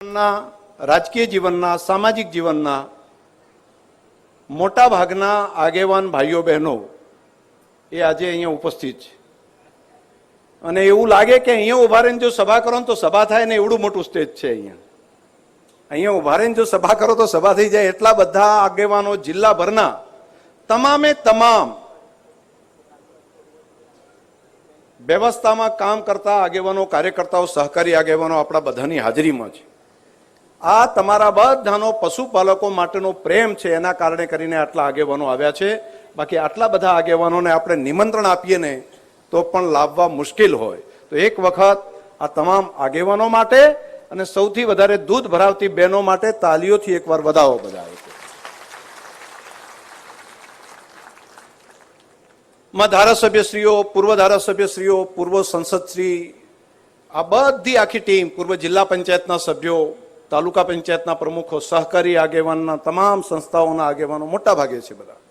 રાજકીય જીવનના સામાજિક જીવનના મોટા ભાગના આગેવાન ભાઈઓ બહેનો એ આજે અહીંયા ઉપસ્થિત છે અને એવું લાગે કે અહીંયા ઉભા રહીને જો સભા કરો તો સભા થાય ને એવડું મોટું સ્ટેજ છે અહીંયા ઉભા રહીને જો સભા કરો તો સભા થઈ જાય એટલા બધા આગેવાનો જિલ્લાભરના તમામે તમામ વ્યવસ્થામાં કામ કરતા આગેવાનો કાર્યકર્તાઓ સહકારી આગેવાનો આપણા બધાની હાજરીમાં છે। આ તમારા બધાનો પશુપાલકો માટેનો પ્રેમ છે એના કારણે કરીને આટલા આગેવાનો આવ્યા છે। બાકી આટલા બધા આગેવાનોને આપણે નિમંત્રણ આપીએ ને તો પણ લાવવા મુશ્કેલ હોય તો એક વખત આ તમામ આગેવાનો માટે અને સૌથી વધારે દૂધ ભરાવતી બહેનો માટે તાલીઓથી એકવાર વધાવો બધા। માં ધારાસભ્યશ્રીઓ, પૂર્વ ધારાસભ્યશ્રીઓ, પૂર્વ સંસદશ્રી, આ બધી આખી ટીમ, પૂર્વ જિલ્લા પંચાયતના સભ્યો, તાલુકા પંચાયતના પ્રમુખો, સહકારી આગેવાનના તમામ સંસ્થાઓના આગેવાનો મોટા ભાગે છે બધા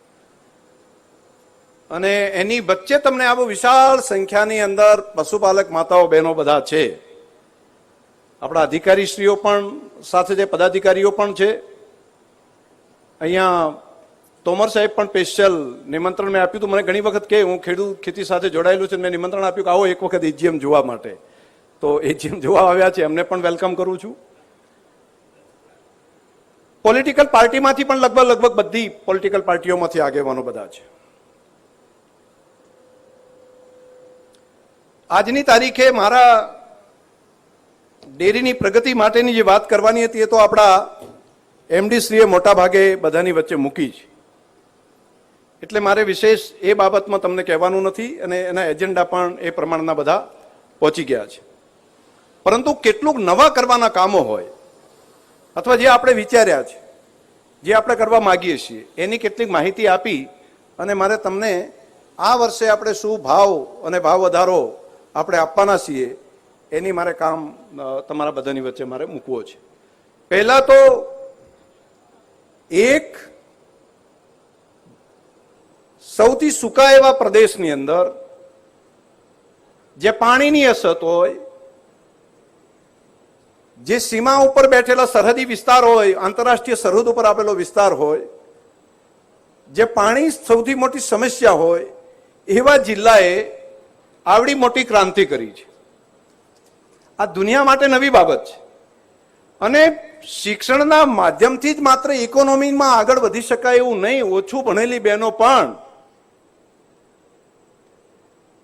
અને એની વચ્ચે તમને આવો વિશાળ સંખ્યાની અંદર પશુપાલક માતાઓ બહેનો બધા છે। આપણા અધિકારીશ્રીઓ પણ સાથે છે, પદાધિકારીઓ પણ છે। અહીંયા તોમર સાહેબ પણ સ્પેશિયલ નિમંત્રણ મેં આપ્યું હતું। મને ઘણી વખત કે હું ખેતી સાથે જોડાયેલું છે, મેં નિમંત્રણ આપ્યું કે આવો એક વખત એજીએમ જોવા માટે, તો એજીએમ જોવા આવ્યા છે, એમને પણ વેલકમ કરું છું। પોલિટિકલ પાર્ટીમાંથી પણ લગભગ બધી પોલિટિકલ પાર્ટીઓમાંથી આગેવાનો બધા છે। આજની તારીખે મારા ડેરીની પ્રગતિ માટેની જે વાત કરવાની હતી એ તો આપણા એમડી શ્રીએ મોટા ભાગે બધાની વચ્ચે મૂકી છે, એટલે મારે વિશેષ એ બાબતમાં તમને કહેવાનું નથી અને એના એજન્ડા પણ એ પ્રમાણના બધા પહોંચી ગયા છે। પરંતુ કેટલુંક નવા કરવાના કામો હોય અથવા જે આપણે વિચાર્યા છે, જે આપણે કરવા માંગીએ છીએ એની કેટલીક માહિતી આપી અને મારે તમને આ વર્ષે આપણે શું ભાવ અને ભાવ વધારો આપણે આપવાના છીએ એની મારે કામ તમારા બધાની વચ્ચે મારે મૂકવો છે। પહેલા તો એક સૌથી સૂકા એવા પ્રદેશની અંદર જે પાણીની અછત હોય, જે સીમા ઉપર બેઠેલા સરહદી વિસ્તાર હોય, આંતરરાષ્ટ્રીય સરહદ ઉપર આપેલો વિસ્તાર હોય, જે પાણી સૌથી મોટી સમસ્યા હોય એવા જિલ્લાએ આવડી મોટી ક્રાંતિ કરી છે। આ દુનિયા માટે નવી બાબત છે અને શિક્ષણના માધ્યમથી જ માત્ર ઇકોનોમીમાં આગળ વધી શકાય એવું નહીં, ઓછું ભણેલી બહેનો પણ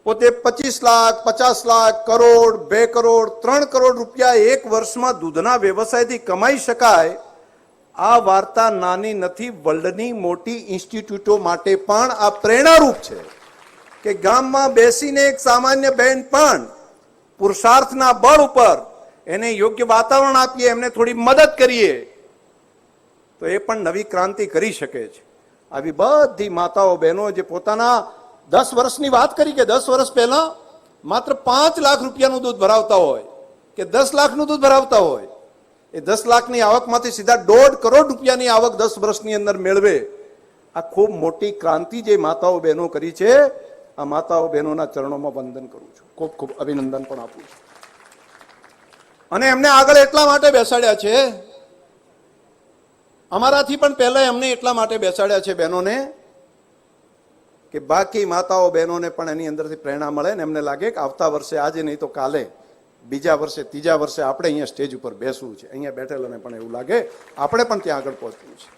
પોતે 25 લાખ, 50 લાખ, કરોડ, 2 કરોડ, 3 કરોડ રૂપિયા એક વર્ષમાં દૂધના વ્યવસાયથી કમાઈ શકાય। આ વાર્તા નાની નથી, વર્લ્ડની મોટી ઇન્સ્ટિટ્યૂટો માટે પણ આ પ્રેરણારૂપ છે કે ગામમાં બેસીને એક સામાન્ય બહેન પણ પુરુષાર્થના બળ ઉપર એને યોગ્ય વાતાવરણ આપીએ, એમને થોડી મદદ કરીએ તો એ પણ નવી ક્રાંતિ કરી શકે છે। આવી બધી માતાઓ બહેનો જે પોતાના 10 વર્ષની વાત કરી કે 10 વર્ષ પહેલા માત્ર 5 લાખ રૂપિયાનું દૂધ ભરાવતા હોય કે 10 લાખનું દૂધ ભરાવતા હોય, એ 10 લાખની આવકમાંથી સીધા 1.5 કરોડ રૂપિયાની આવક 10 વર્ષની અંદર મેળવે। આ ખૂબ મોટી ક્રાંતિ જે માતાઓ બહેનો કરી છે, આ માતાઓ બહેનોના ચરણોમાં વંદન કરું છું, ખૂબ ખૂબ અભિનંદન પણ આપું છું। અને એમને આગળ એટલા માટે બેસાડ્યા છે, અમારાથી પણ પહેલા એમને એટલા માટે બેસાડ્યા છે બહેનોને કે બાકી માતાઓ બહેનોને પણ એની અંદરથી પ્રેરણા મળે ને એમને લાગે કે આવતા વર્ષે આજે નહીં તો કાલે, બીજા વર્ષે, ત્રીજા વર્ષે આપણે અહીંયા સ્ટેજ ઉપર બેસવું છે, અહીંયા બેઠેલાને પણ એવું લાગે આપણે પણ ત્યાં આગળ પહોંચવું છે।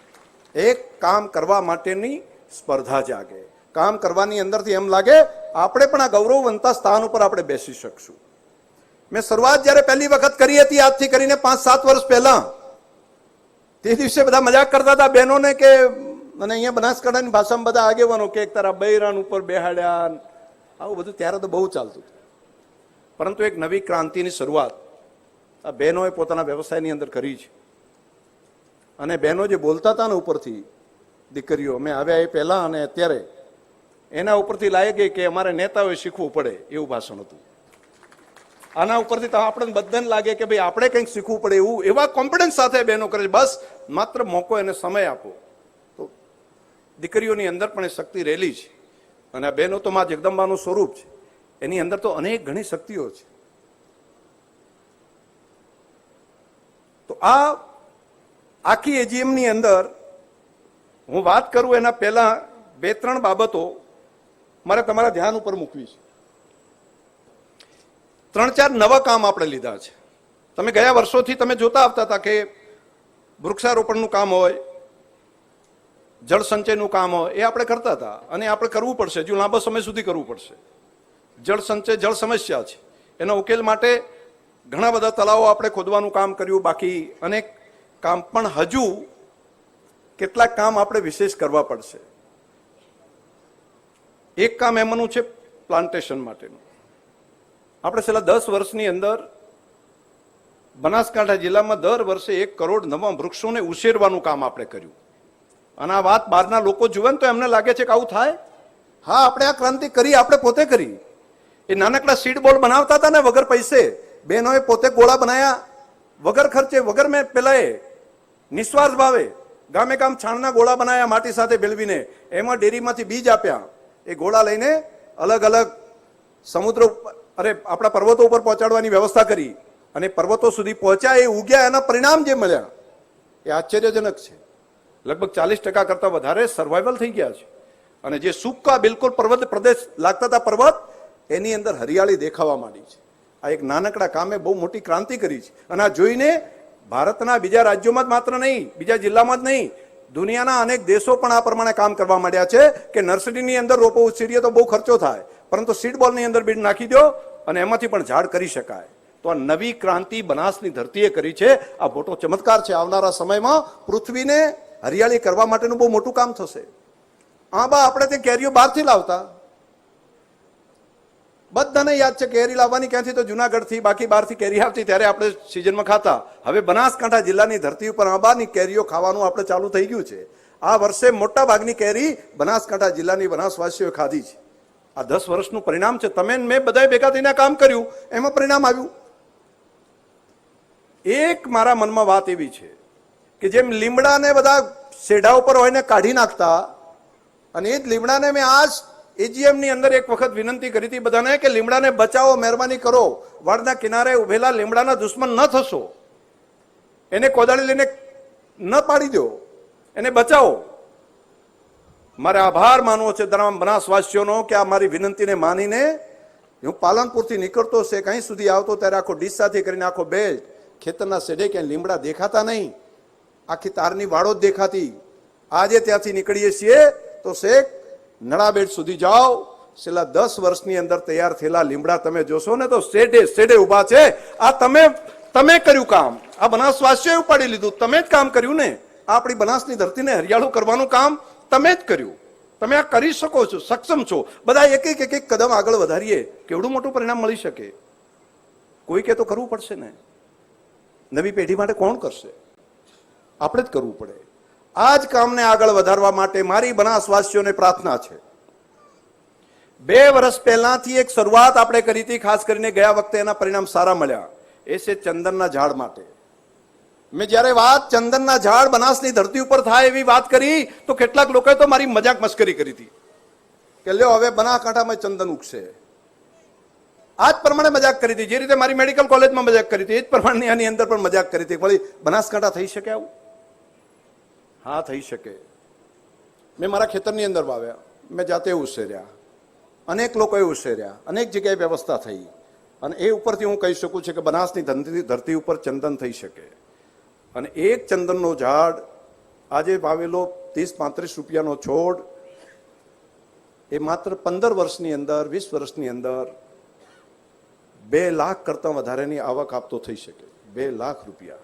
એક કામ કરવા માટેની સ્પર્ધા જાગે, કામ કરવાની અંદરથી એમ લાગે આપણે પણ આ ગૌરવવંતા સ્થાન ઉપર આપણે બેસી શકશું। મેં શરૂઆત જ્યારે પહેલી વખત કરી હતી આજથી કરીને 5-7 વર્ષ પહેલા, તે દિવસે બધા મજાક કરતા હતા બહેનોને કે, અને અહીંયા બનાસકાંઠાની ભાષામાં બધા આગેવાનો કે એક તારા બૈરાન ઉપર બેહાડ્યા, આવું બધું ત્યારે તો બહુ ચાલતું હતું। પરંતુ એક નવી ક્રાંતિની શરૂઆત આ બહેનોએ પોતાના વ્યવસાયની અંદર કરી છે અને બહેનો જે બોલતા હતા ને ઉપરથી, દીકરીઓ મેં આવ્યા એ પહેલા અને અત્યારે, એના ઉપરથી લાગે કે અમારે નેતાઓએ શીખવું પડે એવું ભાષણ હતું। આના ઉપરથી તો આપણને બધાને લાગે કે ભાઈ આપણે કંઈક શીખવું પડે એવું, એવા કોન્ફિડન્સ સાથે બહેનો કરે છે। બસ માત્ર મોકો એને સમય આપો તો દીકરીઓની અંદર પણ એ શક્તિ રહેલી છે અને આ બહેનો તો માં જગદંબાનું સ્વરૂપ છે, એની અંદર તો અનેક ઘણી શક્તિઓ છે। તો આ આખી એજીએમની અંદર હું વાત કરું એના પહેલા 2-3 બાબતો મારે તમારા ધ્યાન ઉપર મૂકવી છે. 3-4 નવા કામ આપણે લીધા છે. તમે ગયા વર્ષોથી તમે જોતા આવતા હતા કે વૃક્ષારોપણનું કામ હોય, જળ સંચયનું કામ હોય, એ આપણે કરતા હતા અને આપણે કરવું પડશે, હજુ લાંબો સમય સુધી કરવું પડશે. જળ સંચય જળ સમસ્યા છે, એના ઉકેલ માટે ઘણા બધા તળાવો આપણે ખોદવાનું કામ કર્યું, બાકી અનેક કામ, પણ હજુ કેટલાક કામ આપણે વિશેષ કરવા પડશે. એક કામ એમનું છે પ્લાન્ટેશન માટેનું. આપણે છેલ્લા 10 વર્ષની અંદર બનાસકાંઠા જિલ્લામાં દર વર્ષે 1 કરોડ નવા વૃક્ષોને ઉછેરવાનું કામ આપણે કર્યું. અને આ વાત બહારના લોકો જુએ ને તો એમને લાગે છે કે આવું થાય. હા, આપણે આ ક્રાંતિ કરી, આપણે પોતે કરી. એ નાનકડા સીડ બોલ બનાવતા હતા ને વગર પૈસે, બહેનોએ પોતે ગોળા બનાવ્યા વગર ખર્ચે, વગર મેં પેલા એ નિસ્વાર્થ ભાવે ગામે ગામ છાણના ગોળા બનાવ્યા માટી સાથે ભેળવીને, એમાં ડેરીમાંથી બીજ આપ્યા. એ ગોળા લઈને અલગ અલગ સમુદ્ર આપણા પર્વતો ઉપર પહોંચાડવાની વ્યવસ્થા કરી અને પર્વતો સુધી પહોંચ્યા, એ ઉગ્યા, એના પરિણામ જે મળ્યા એ આશ્ચર્યજનક છે. લગભગ 40% કરતા વધારે સર્વાઈવલ થઈ ગયા છે. અને જે સૂકા બિલકુલ પર્વત પ્રદેશ લાગતા હતા પર્વત, એની અંદર હરિયાળી દેખાવા માંડી છે. આ એક નાનકડા કામે બહુ મોટી ક્રાંતિ કરી છે. અને આ જોઈને ભારતના બીજા રાજ્યોમાં જ માત્ર નહીં, બીજા જિલ્લામાં જ નહીં, દુનિયાના અનેક દેશો પણ આ પ્રમાણે કામ કરવા માંડ્યા છે કે નર્સરીની અંદર રોપો ઉછેરીએ તો બહુ ખર્ચો થાય, પરંતુ સીડ બોલની અંદર બીજ નાખી દો અને એમાંથી પણ ઝાડ કરી શકાય. તો આ નવી ક્રાંતિ બનાસની ધરતીએ કરી છે. આ મોટો ચમત્કાર છે. આવનારા સમયમાં પૃથ્વીને હરિયાળી કરવા માટેનું બહુ મોટું કામ થશે. આંબા આપણે તે કેરીઓ બહારથી લાવતા, બધાને યાદ છે કેરી લાવવાની ક્યાંથી, તો જુનાગઢથી, બાકી બહારથી કેરી આવતી ત્યારે આપણે સિઝનમાં ખાતા. હવે બનાસકાંઠા જિલ્લાની ધરતી ઉપર આંબાની કેરીઓ ખાવાનું આપણે ચાલુ થઈ ગયું છે. આ વર્ષે મોટા ભાગની કેરી બનાસકાંઠા જિલ્લાની બનાસવાસીઓએ ખાધી છે. આ 10 વર્ષનું પરિણામ છે. તમે મેં બધાએ ભેગા થઈને કામ કર્યું, એમાં પરિણામ આવ્યું. એક મારા મનમાં વાત એવી છે કે જેમ લીમડાને બધા શેઢા ઉપર હોય ને કાઢી નાખતા, અને એ જ લીમડાને મેં આજ એજીએમ ની અંદર એક વખત વિનંતી કરી હતી બધાને કે લીમડાને બચાવો, મહેરબાની કરો, વાડના કિનારે ઉભેલા લીમડાના દુશ્મન ન થશો, એને કોદાળી લઈને ન પાડી દો, એને બચાવો. મારે આભાર માનવો છે તમામ બનાસવાસીઓનો કે આ મારી વિનંતીને માનીને હું પાલનપુરથી નીકળતો છે, કहीं સુધી આવતો ત્યારે આખો ડીસાથી કરીને આખો બેલ્ટ, ખેતરના શેઢે ક્યાંય લીમડા દેખાતા નહીં, આખી તારની વાળો જ દેખાતી. આજે ત્યાંથી નીકળીએ છીએ તો શેખ નળાબેટ સુધી જાઓ, છેલ્લા 10 વર્ષની અંદર તૈયાર થયેલા લીમડા તમે જોશો ને તો શેઢે શેઢે ઉભા છે. આ તમે કર્યું કામ, આ બનાસવાસીઓએ ઉપાડી લીધું, તમે જ કામ કર્યું ને. આપણી બનાસની ધરતીને હરિયાળું કરવાનું કામ તમે જ કર્યું. તમે આ કરી શકો છો, સક્ષમ છો. બધા એક એક કદમ આગળ વધારીએ, કેવડું મોટું પરિણામ મળી શકે. કોઈ કે તો કરવું પડશે ને. નવી પેઢી માટે કોણ કરશે? આપણે જ કરવું પડે. આ જ કામને આગળ વધારવા માટે મારી બનાસવાસીઓને પ્રાર્થના છે. 2 વર્ષ પહેલાથી એક શરૂઆત આપણે કરી હતી, ખાસ કરીને ગયા વખતે એના પરિણામ સારા મળ્યા. એ છે ચંદનના ઝાડ માટે. મેં જયારે વાત ચંદનના ઝાડ બનાસની ધરતી ઉપર થાય એવી વાત કરી તો કેટલાક લોકોએ તો મારી મજાક મસ્કરી કરી હતી કે લ્યો હવે બનાસકાંઠામાં ચંદન ઉગશે. આ જ પ્રમાણે મજાક કરી હતી, જે રીતે મારી મેડિકલ કોલેજમાં મજાક કરી હતી, એ જ પ્રમાણે આની અંદર પણ મજાક કરી હતી. વળી બનાસકાંઠા થઈ શકે આવું? હા, થઈ શકે. મેં મારા ખેતરની અંદર વાવ્યા, મેં જાતે ઉછેર્યા, અનેક લોકોએ ઉછેર્યા, અનેક જગ્યાએ વ્યવસ્થા થઈ, અને એ ઉપરથી હું કહી શકું છું કે બનાસની ધરતી ઉપર ચંદન થઈ શકે. અને એક ચંદનનો ઝાડ આજે વાવેલો 30-35 રૂપિયાનો છોડ, એ માત્ર 15 વર્ષની અંદર, 20 વર્ષની અંદર 2 લાખ કરતા વધારેની આવક આપતો થઈ શકે. 2 લાખ રૂપિયા.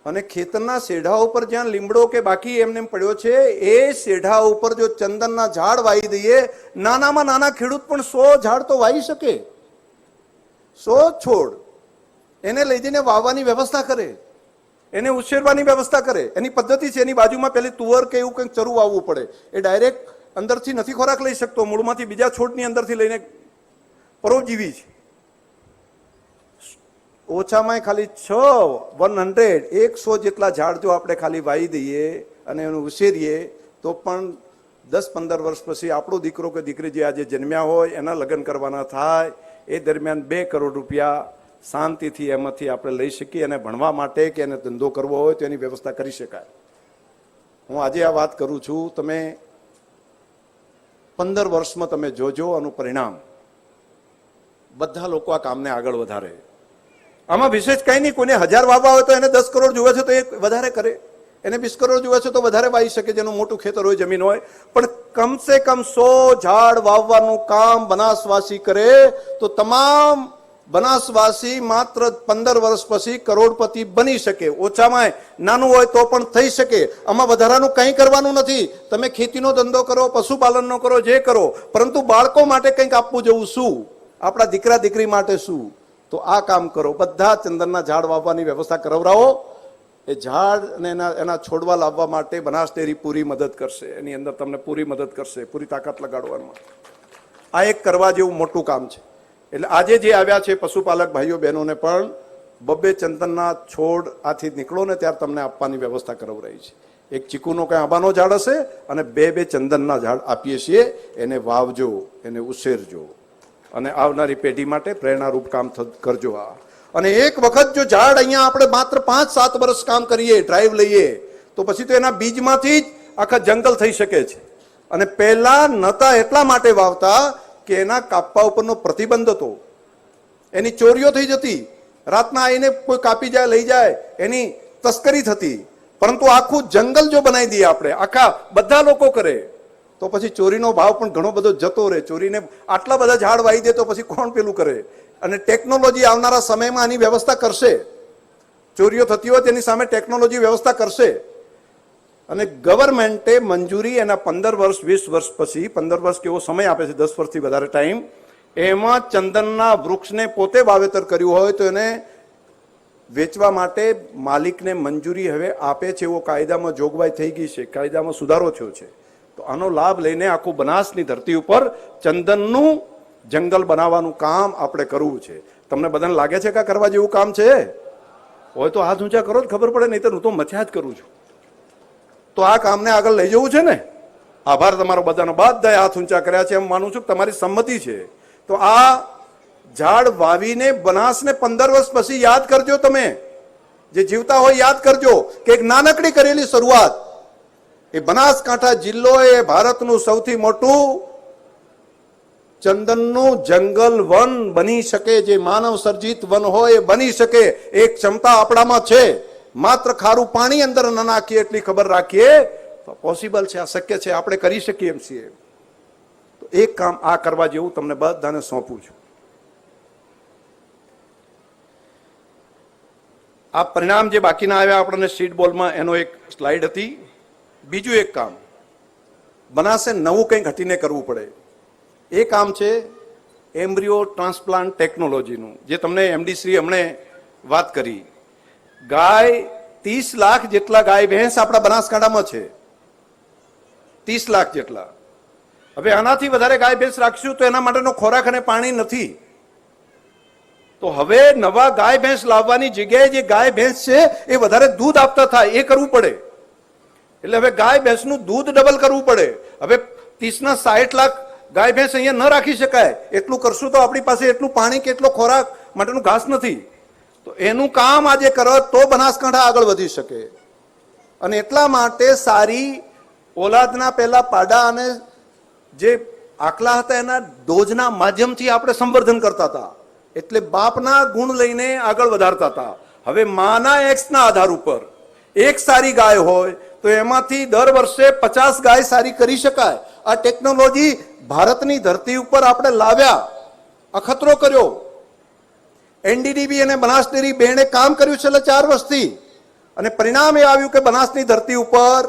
અને ખેતરના શેઢા ઉપર જ્યાં લીમડો કે બાકી એમને પડ્યો છે, એ શેઢા ઉપર જો ચંદનના ઝાડ વાવી દઈએ, નાનામાં નાના ખેડૂત પણ 100 ઝાડ તો વાવી શકે. 100 છોડ એને લઈ જઈને વાવવાની વ્યવસ્થા કરે, એને ઉછેરવાની વ્યવસ્થા કરે. એની પદ્ધતિ છે. એની બાજુમાં પેલી તુવર કે એવું કંઈક ચરું વાવવું પડે. એ ડાયરેક્ટ અંદરથી નથી ખોરાક લઈ શકતો, મૂળમાંથી બીજા છોડની અંદરથી લઈને પરોપજીવી છે. ઓછામાં ખાલી 100 જેટલા ઝાડ જો આપણે ખાલી વાવી દઈએ અને એનું ઉછેરીએ તો પણ 10-15 વર્ષ પછી આપણો દીકરો કે દીકરી જે આજે જન્મ્યા હોય એના લગ્ન કરવાના થાય, એ દરમિયાન 2 કરોડ રૂપિયા શાંતિથી એમાંથી આપણે લઈ શકીએ અને ભણવા માટે કે એને ધંધો કરવો હોય તો એની વ્યવસ્થા કરી શકાય. હું આજે આ વાત કરું છું, તમે 15 વર્ષમાં તમે જોજો આનું પરિણામ. બધા લોકો આ કામને આગળ વધારે. આમાં વિશેષ કંઈ નહીં, કોઈને 1000 વાવવા હોય તો એને 10 કરોડ જોવે છે તો એ વધારે કરે, એને 20 કરોડ જોવે છે તો વધારે વાવી શકે, જેનું મોટું ખેતર હોય, જમીન હોય. પણ કમસે કમ 100 ઝાડ વાવવાનું કામ બનાસવાસી કરે તો તમામ બનાસવાસી માત્ર 15 વર્ષ પછી કરોડપતિ બની શકે. ઓછામાં નાનું હોય તો પણ થઈ શકે. આમાં વધારાનું કંઈ કરવાનું નથી. તમે ખેતીનો ધંધો કરો, પશુપાલનનો કરો, જે કરો, પરંતુ બાળકો માટે કંઈક આપવું જવું શું, આપણા દીકરા દીકરી માટે શું, તો આ કામ કરો. બધા ચંદનના ઝાડ વાવવાની વ્યવસ્થા કરાવરાવો. એ ઝાડ અને એના છોડવા લાવવા માટે બનાસ ડેરી પૂરી મદદ કરશે, એની અંદર તમને પૂરી મદદ કરશે, પૂરી તાકાત લગાડવામાં. આ એક કરવા જેવું મોટું કામ છે. એટલે આજે જે આવ્યા છે પશુપાલક ભાઈઓ બહેનોને પણ 2 ચંદનના છોડ આથી નીકળો ને ત્યારે તમને આપવાની વ્યવસ્થા કરાવરાઈ છે. એક ચીકુનો કંઈ આંબાનો ઝાડ હશે અને 2 ચંદનના ઝાડ આપીએ છીએ. એને વાવજો, એને ઉછેરજો અને આવનારી પેઢી માટે પ્રેરણારૂપ કામ કરજો. અને એક વખત જો ઝાડ અહીંયા આપણે માત્ર 5-7 વર્ષ કામ કરીએ, ડ્રાઈવ લઈએ, તો પછી તો એના બીજમાંથી જ આખા જંગલ થઈ શકે છે. અને પહેલા નતા એટલા માટે વાવતા કે એના કાપવા ઉપરનો પ્રતિબંધ હતો, એની ચોરીઓ થઈ જતી, રાતના આવીને કોઈ કાપી જાય, લઈ જાય, એની તસ્કરી થતી. પરંતુ આખું જંગલ જો બનાવી દઈએ આપણે, આખા બધા લોકો કરે, તો પછી ચોરીનો ભાવ પણ ઘણો બધો જતો રહે. ચોરીને આટલા બધા ઝાડ વાવી દે તો પછી કોણ પેલું કરે? અને ટેકનોલોજી આવનારા સમયમાં આની વ્યવસ્થા કરશે. ચોરીઓ થતી હોય તેની સામે ટેકનોલોજી વ્યવસ્થા કરશે. અને ગવર્મેન્ટે મંજૂરી એના 15 વર્ષ 20 વર્ષ પછી, 15 વર્ષ કેવો સમય આપે છે, 10 વર્ષથી વધારે ટાઈમ, એમાં ચંદનના વૃક્ષને પોતે વાવેતર કર્યું હોય તો એને વેચવા માટે માલિકને મંજૂરી હવે આપે છે. એવો કાયદામાં જોગવાઈ થઈ ગઈ છે, કાયદામાં સુધારો થયો છે. તો આનો લાભ લઈને આખું બનાસની ધરતી ઉપર ચંદનનું જંગલ બનાવવાનું કામ આપણે કરવું છે. તમને બધાને લાગે છે કે કરવા જેવું કામ છે? હોય તો હાથ ઊંચા કરો જ ખબર પડે, નહીં તો હું તો મથ્યા જ કરું છું. તો આ કામને આગળ લઈ જવું છે ને. આભાર તમારો બધાનો. બધાએ હાથ ઊંચા કર્યા છે, એમ માનું છું કે તમારી સંમતિ છે. તો આ ઝાડ વાવીને બનાસને 15 વર્ષ પછી યાદ કરજો. તમે જે જીવતા હોય યાદ કરજો કે એક નાનકડી કરેલી શરૂઆત, એ બનાસકાંઠા જિલ્લો એ ભારતનું સૌથી મોટું ચંદનનું જંગલ વન બની શકે. જે માનવ સર્જિત વન હોય એ બની શકે. એક ક્ષમતા આપણામાં છે. માત્ર ખારું પાણી અંદર ન નાખીએ એટલી ખબર રાખીએ તો પોસિબલ છે, આ શક્ય છે, આપણે કરી શકીએ એમ છીએ. તો એક કામ આ કરવા જેવું તમને બધાને સોંપું છું. આ પરિણામ જે બાકીના આવ્યા આપણને સીડ બોલમાં, એનો એક સ્લાઇડ હતી. બીજું એક કામ બનાસે નવું કંઈક હટીને કરવું પડે. એ કામ છે એમ્બ્રિયો ટ્રાન્સપ્લાન્ટ ટેકનોલોજીનું, જે તમને એમડી શ્રી હમણે વાત કરી. ગાય 30 લાખ જેટલા ગાય ભેંસ આપણા બનાસકાંઠામાં છે, 30 લાખ જેટલા. હવે આનાથી વધારે ગાય ભેંસ રાખશું તો એના માટેનો ખોરાક અને પાણી નથી. તો હવે નવા ગાય ભેંસ લાવવાની જગ્યાએ જે ગાય ભેંસ છે એ વધારે દૂધ આપતા થાય, એ કરવું પડે. એટલે હવે ગાય ભેંસનું દૂધ ડબલ કરવું પડે. હવે 30 ના 60 લાખ ગાય ભેંસ અહીંયા ન રાખી શકાય. એટલું કરશું તો આપણી પાસે એટલું પાણી કે એટલો ખોરાક માટેનું ઘાસ નથી. તો એનું કામ આજે કરો તો બનાસકાંઠા આગળ વધી શકે. અને એટલા માટે સારી ઓલાદના પહેલા પાડા અને જે આકલા હતા એના ડોઝના માધ્યમથી આપણે સંવર્ધન કરતા હતા. એટલે બાપના ગુણ લઈને આગળ વધારતા હતા. હવે માના એક્સના આધાર ઉપર એક સારી ગાય હોય તો એમાંથી દર વર્ષે 50 ગાય સારી કરી શકાય. આ ટેકનોલોજી ભારતની ધરતી ઉપર આપણે લાવ્યા, અખતરો કર્યો. એનડીડીબી અને બનાસ ડેરી બેને કામ કર્યું છેલ્લા 4 વર્ષથી. અને પરિણામ એ આવ્યું કે બનાસની ધરતી ઉપર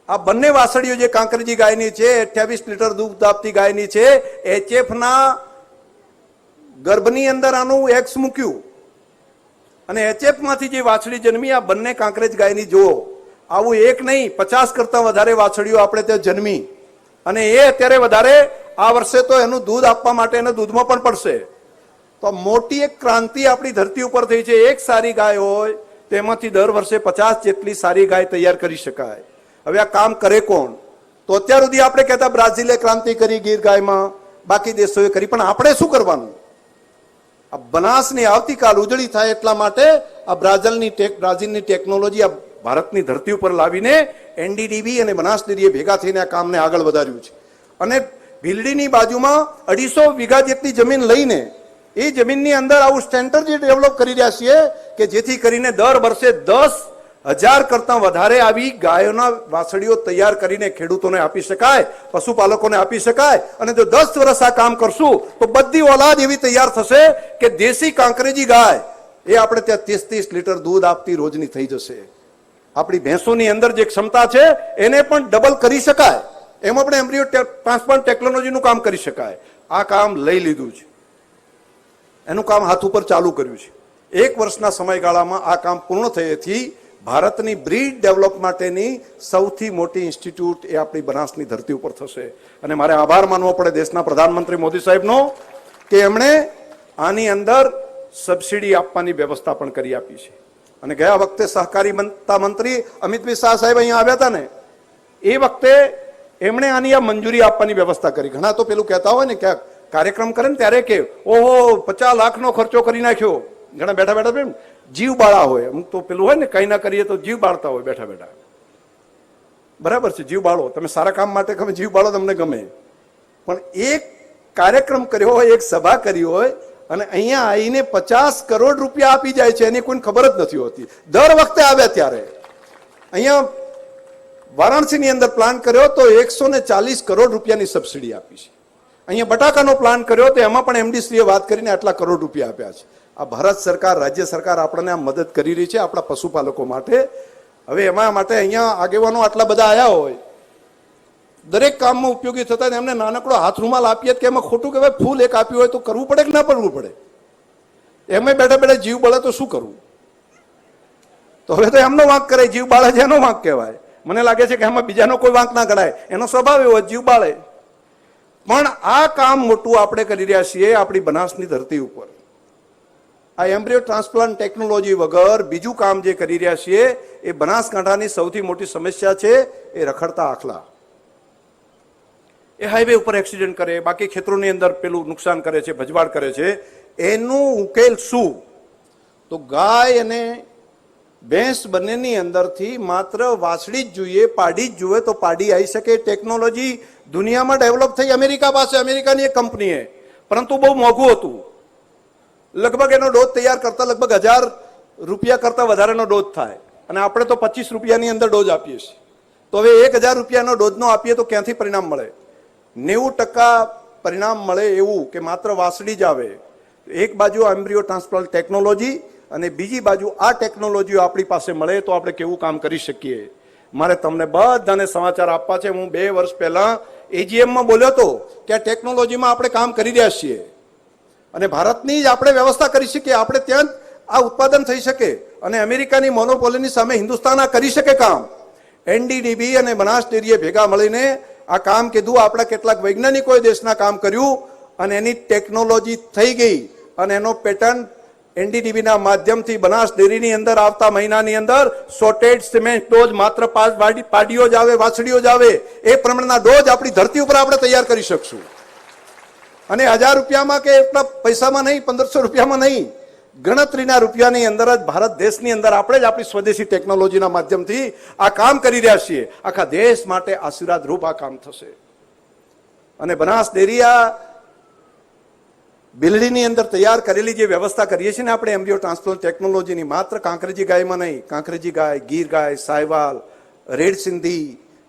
આ બંને વાસળીઓ જે કાંકરેજી ગાયની છે, 28 લીટર દૂધ આપતી ગાયની છે, એચએફના ગર્ભની અંદર આનું એક્સ મૂક્યું અને એચએફમાંથી જે વાછડી જન્મી, આ બંને કાંકરેજ ગાયની જુઓ. આવું એક નહીં, 50 કરતા વધારે વાછડીઓ આપણે ત્યાં જન્મી. અને એ અત્યારે વધારે આ વર્ષે તો એનું દૂધ આપવા માટે એને દૂધમાં પણ પડશે. તો મોટી એક ક્રાંતિ આપણી ધરતી ઉપર થઈ છે. એક સારી ગાય હોય તેમાંથી દર વર્ષે 50 જેટલી સારી ગાય તૈયાર કરી શકાય. હવે આ કામ કરે કોણ? તો અત્યાર સુધી આપણે કહેતા બ્રાઝિલે ક્રાંતિ કરી ગીર ગાયમાં, બાકી દેશોએ કરી, પણ આપણે શું કરવાનું? આ બનાસની આવતીકાલ ઉજળી થાય એટલા માટે આ બ્રાઝિલની ટેકનોલોજી આ ભારતની ધરતી ઉપર લાવીને એનડીડીબી અને બનાસ ડેરીએ ભેગા થઈને આ કામને આગળ વધાર્યું છે. અને ભીલડીની બાજુમાં 250 વીઘા જેટલી જમીન લઈને એ જમીનની અંદર આવું સેન્ટર જે ડેવલપ કરી રહ્યા છીએ કે જેથી કરીને દર વર્ષે 10,000 કરતા વધારે આવી ગાયોના વાછડીઓ તૈયાર કરીને ખેડૂતોને આપી શકાય, પશુપાલકોને આપી શકાય. અને જો 10 વર્ષ આ કામ કરશું તો બધી ઓલાદ એવી તૈયાર થશે કે દેશી કાંકરેજી ગાય એ આપણે ત્યાં 30-30 લીટર દૂધ આપતી રોજની થઈ જશે. આપણી ભેંસોની અંદર જે ક્ષમતા છે એને પણ ડબલ કરી શકાય. એમાં પણ એમ્બ્રિયો ટ્રાન્સપ્લાન્ટ ટેકનોલોજીનું કામ કરી શકાય. આ કામ લઈ લીધું છે, એનું કામ હાથ ઉપર ચાલુ કર્યું છે. 1 વર્ષના સમયગાળામાં આ કામ પૂર્ણ થયેથી ભારતની બ્રીડ ડેવલપ માટેની સૌથી મોટી ઇન્સ્ટિટ્યૂટ એ આપણી બનાસની ધરતી ઉપર થશે. અને મારે આભાર માનવો પડે દેશના પ્રધાનમંત્રી મોદી સાહેબનો કે એમણે આની અંદર સબસિડી આપવાની વ્યવસ્થા પણ કરી આપી છે. અને ગયા વખતે સહકારી મંત્રી અમિતભાઈ શાહ સાહેબ અહીંયા આવ્યા હતા ને, એ વખતે એમણે આની આ મંજૂરી આપવાની વ્યવસ્થા કરી. ઘણા તો પેલું કહેતા હોય ને કે કાર્યક્રમ કરે ને ત્યારે કે ઓહો 50 લાખનો ખર્ચો કરી નાખ્યો. ઘણા બેઠા બેઠા જીવ બાળા હોય, અમુક તો પેલું હોય ને કઈ ના કરીએ તો જીવ બાળતા હોય બેઠા બેઠા. બરાબર છે, જીવ બાળો, તમે સારા કામ માટે તમે જીવ બાળો, તમને ગમે. પણ એક કાર્યક્રમ કર્યો હોય, એક સભા કરી હોય અને અહીંયા આવીને 50 કરોડ રૂપિયા આપી જાય છે, એની કોઈને ખબર જ નથી હોતી. દર વખતે આવ્યા ત્યારે અહીંયા વારાણસીની અંદર પ્લાન કર્યો તો 140 કરોડ રૂપિયાની સબસિડી આપી છે. અહીંયા બટાકાનો પ્લાન કર્યો તો એમાં પણ એમડીસીએ વાત કરીને આટલા કરોડ રૂપિયા આપ્યા છે. આ ભારત સરકાર, રાજ્ય સરકાર આપણને આ મદદ કરી રહી છે આપણા પશુપાલકો માટે. હવે એમાં માટે અહીંયા આગેવાનો આટલા બધા આવ્યા હોય, દરેક કામમાં ઉપયોગી થતા એમને નાનકડો હાથ રૂમાલ આપીએ કે એમાં ખોટું કહેવાય? ફૂલ એક આપ્યું હોય તો કરવું પડે કે ના પડવું પડે? એમાં બેઠા બેઠા જીવ બળે તો શું કરવું? તો હવે તો એમનો વાંક કરે, જીવ બાળે છે એનો વાંક કહેવાય. મને લાગે છે કે એમાં બીજાનો કોઈ વાંક ના કરાય, એનો સ્વભાવ એવો જીવ બાળે. પણ આ કામ મોટું આપણે કરી રહ્યા છીએ આપણી બનાસની ધરતી ઉપર. આ એમ્બ્રિયો ટ્રાન્સપ્લાન્ટ ટેકનોલોજી વગર બીજું કામ જે કરી રહ્યા છીએ એ બનાસકાંઠાની સૌથી મોટી સમસ્યા છે એ રખડતા આખલા. એ હાઈવે ઉપર એક્સિડન્ટ કરે, બાકી ખેતરોની અંદર પેલું નુકસાન કરે છે, ભજવાડ કરે છે. એનું ઉકેલ શું? તો ગાય અને ભેંસ બંનેની અંદરથી માત્ર વાછડી જ જોઈએ, પાડી જ જોઈએ તો પાડી આવી શકે. ટેકનોલોજી દુનિયામાં ડેવલપ થઈ અમેરિકા પાસે, અમેરિકાની એક કંપનીએ, પરંતુ બહુ મોંઘું હતું. લગભગ એનો ડોઝ તૈયાર કરતા લગભગ 1000 રૂપિયા કરતા વધારેનો ડોઝ થાય અને આપણે તો 25 રૂપિયાની અંદર ડોઝ આપીએ છીએ. તો હવે 1000 રૂપિયાનો ડોઝનો આપીએ તો ક્યાંથી પરિણામ મળે? 90% પરિણામ મળે એવું કે માત્ર વાછડી જ આવે. એક બાજુ એમ્બ્રિયો ટ્રાન્સપ્લાન્ટ ટેકનોલોજી અને બીજી બાજુ આ ટેકનોલોજીઓ આપણી પાસે મળે તો આપણે કેવું કામ કરી શકીએ. મારે તમને બધાને સમાચાર આપવા છે. હું 2 વર્ષ પહેલા એજીએમમાં બોલ્યો હતો કે આ ટેકનોલોજીમાં આપણે કામ કરી રહ્યા છીએ અને ભારતની જ આપણે વ્યવસ્થા કરી શકીએ, આપણે ત્યાં જ આ ઉત્પાદન થઈ શકે અને અમેરિકાની મોનોપોલીની સામે હિન્દુસ્તાન આ કરી શકે કામ. એનડીડીબી અને બનાસ ડેરીએ ભેગા મળીને આ કામ કીધું. આપણા કેટલાક વૈજ્ઞાનિકોએ દેશના કામ કર્યું અને એની ટેકનોલોજી થઈ ગઈ અને એનો પેટર્ન એનડીડીબીના માધ્યમથી બનાસ ડેરીની અંદર આવતા મહિનાની અંદર સોર્ટેડ સિમેન્ટ ડોઝ માત્ર 5 પાડીઓ જ આવે, વાછડીઓ જ આવે, એ પ્રમાણના ડોઝ આપણી ધરતી ઉપર આપણે તૈયાર કરી શકશું. અને 1000 રૂપિયામાં કે એટલા પૈસામાં નહીં, 1500 રૂપિયામાં નહીં, ગણતરીના રૂપિયાની અંદર જ ભારત દેશની અંદર આપણે જ આપણી સ્વદેશી ટેકનોલોજીના માધ્યમથી આ કામ કરી રહ્યા છીએ. આખા દેશ માટે આશીર્વાદ રૂપ આ કામ થશે. અને બનાસ ડેરી આ બિલ્ડીની અંદર તૈયાર કરેલી જે વ્યવસ્થા કરીએ છીએ ને આપણે એમ્બ્રિયો ટ્રાન્સપ્લાન્ટ ટેકનોલોજીની, માત્ર કાંકરેજી ગાયમાં નહીં, કાંકરેજી ગાય, ગીર ગાય, સાયવાલ, રેડ સિંધી,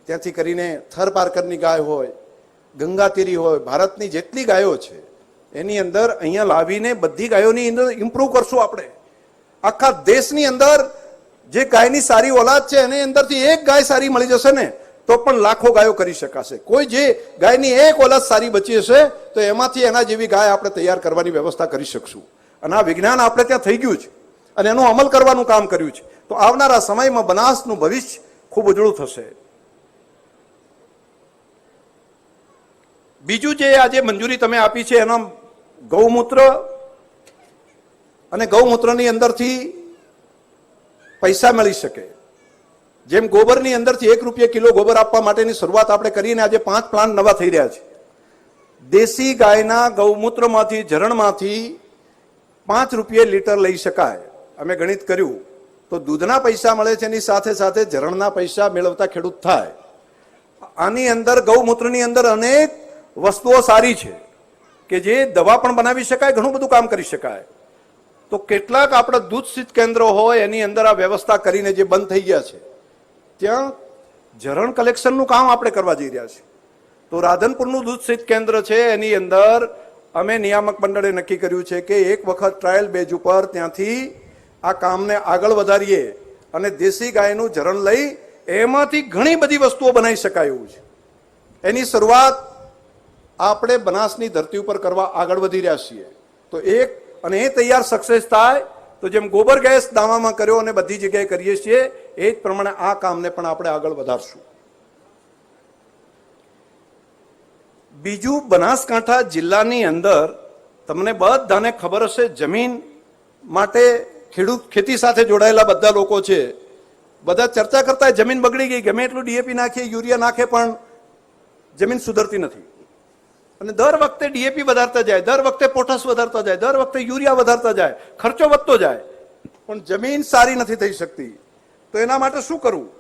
ત્યાંથી કરીને થર પારકરની ગાય હોય, ગંગાતીરી હોય, ભારતની જેટલી ગાયો છે એની અંદર અહીંયા લાવીને બધી ગાયોની અંદર ઇમ્પ્રૂવ કરશું આપણે. આખા દેશની અંદર જે ગાયની સારી ઓલાદ છે એની અંદરથી એક ગાય સારી મળી જશે ને તો પણ લાખો ગાયો કરી શકાશે. કોઈ જે ગાયની એક ઓલાદ સારી બચી હશે તો એમાંથી એના જેવી ગાય આપણે તૈયાર કરવાની વ્યવસ્થા કરી શકશું. અને આ વિજ્ઞાન આપણે ત્યાં થઈ ગયું છે અને એનો અમલ કરવાનું કામ કર્યું છે. તો આવનારા સમયમાં બનાસનું ભવિષ્ય ખૂબ ઉજળું થશે. બીજું જે આજે મંજૂરી તમે આપી છે એના ગૌમૂત્ર અને ગૌમૂત્રની અંદરથી પૈસા મળી શકે. જેમ ગોબરની અંદરથી 1 રૂપિયા કિલો ગોબર આપવા માટેની શરૂઆત આપણે કરીને આજે 5 પ્લાન્ટ નવા થઈ રહ્યા છે. દેશી ગાયના ગૌમૂત્રમાંથી, ઝરણમાંથી ₹5 લીટર લઈ શકાય. અમે ગણિત કર્યું તો દૂધના પૈસા મળે છે, એની સાથે સાથે ઝરણના પૈસા મેળવતા ખેડૂત થાય. આની અંદર ગૌમૂત્રની અંદર અનેક વસ્તુઓ સારી છે કે જે દવા પણ બનાવી શકાય, ઘણું બધું કામ કરી શકાય. તો કેટલાક આપણા દૂધ શીત કેન્દ્રો હોય એની અંદર આ વ્યવસ્થા કરીને જે બંધ થઈ ગયા છે ત્યાં ઝરણ કલેક્શનનું કામ આપણે કરવા જઈ રહ્યા છીએ. તો રાધનપુરનું દૂધ શીત કેન્દ્ર છે એની અંદર અમે નિયામક મંડળે નક્કી કર્યું છે કે એક વખત ટ્રાયલ બેઝ ઉપર ત્યાંથી આ કામને આગળ વધારીએ અને દેશી ગાયનું ઝરણ લઈ એમાંથી ઘણી બધી વસ્તુઓ બનાવી શકાય એવું છે. એની શરૂઆત આપણે બનાસની ધરતી ઉપર કરવા આગળ વધી રહ્યા છીએ. તો અને એ તૈયાર સક્સેસ થાય તો જેમ ગોબર ગેસ દાવામાં કર્યો અને બધી જગ્યાએ કરીએ છીએ એ જ પ્રમાણે આ કામને પણ આપણે આગળ વધારશું. બીજું, બનાસકાંઠા જિલ્લાની અંદર તમને બધાને ખબર હશે, જમીન માટે ખેતી સાથે જોડાયેલા બધા લોકો છે, બધા ચર્ચા કરતા જમીન બગડી ગઈ, ગમે એટલું ડીએપી નાખીએ, યુરિયા નાખે પણ જમીન સુધરતી નથી. અને દર વખતે ડીએપી વધારતા જાય, દર વખતે પોટાશ વધારતા જાય, દર વખતે યુરિયા વધારતા જાય, ખર્ચો વધતો જાય, પણ જમીન સારી નથી થઈ શકતી. તો એના માટે શું કરવું?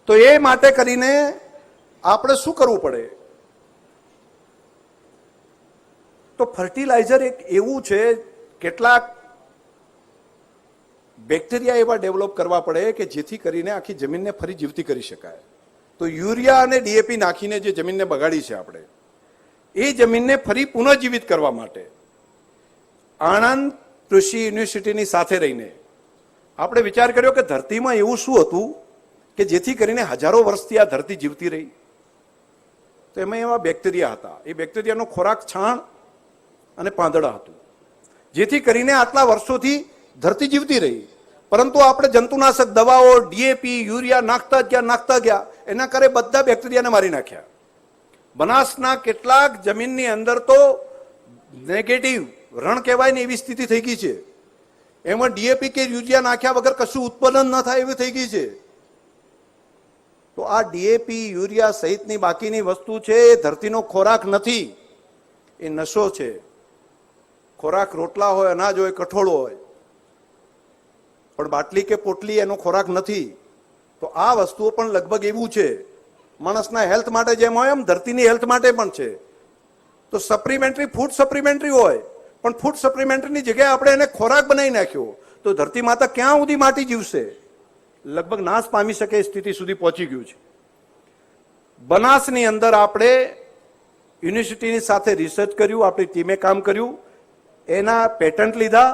તો એ માટે કરીને આપણે શું કરવું પડે? તો ફર્ટિલાઇઝર એક એવું છે, કેટલાક બેક્ટેરિયા એવા ડેવલપ કરવા પડે કે જેથી કરીને આખી જમીનને ફરી જીવતી કરી શકાય. તો યુરિયા અને ડીએપી નાખીને જે જમીનને બગાડી છે આપણે, એ જમીનને ફરી પુનઃજીવિત કરવા માટે આણંદ કૃષિ યુનિવર્સિટીની સાથે રહીને આપણે વિચાર કર્યો કે ધરતીમાં એવું શું હતું કે જેથી કરીને હજારો વર્ષથી આ ધરતી જીવતી રહી. તો એમાં એવા બેક્ટેરિયા હતા, એ બેક્ટેરિયાનો ખોરાક છાણ અને પાંદડા હતું, જેથી કરીને આટલા વર્ષોથી ધરતી જીવતી રહી. પરંતુ આપણે જંતુનાશક દવાઓ, ડીએપી, યુરિયા નાખતા ગયા એના કારણે બધા બેક્ટેરિયાને મારી નાખ્યા. બનાસના કેટલાક જમીનની અંદર તો નેગેટિવ રણ કહેવાય ને એવી સ્થિતિ થઈ ગઈ છે. એમાં ડીએપી કે યુરિયા નાખ્યા વગર કશું ઉત્પાદન ન થાય એવી થઈ ગઈ છે. તો આ ડીએપી, યુરિયા સહિતની બાકીની વસ્તુ છે એ ધરતીનો ખોરાક નથી, એ નશો છે. ખોરાક રોટલા હોય, અનાજ હોય, કઠોળ હોય, પણ બાટલી કે પોટલી એનો ખોરાક નથી. તો આ વસ્તુઓ પણ લગભગ એવું છે, માણસના હેલ્થ માટે જેમ હોય એમ ધરતીની હેલ્થ માટે પણ છે. તો સપ્લિમેન્ટરી ફૂડ સપ્લિમેન્ટરી હોય, પણ ફૂડ સપ્લિમેન્ટરીની જગ્યાએ આપણે એને ખોરાક બનાવી નાખ્યો તો ધરતી માતા ક્યાં સુધી માટી જીવશે? લગભગ નાશ પામી શકે એ સ્થિતિ સુધી પહોંચી ગયું છે. બનાસની અંદર આપણે યુનિવર્સિટીની સાથે રિસર્ચ કર્યું, આપણી ટીમે કામ કર્યું, એના પેટન્ટ લીધા.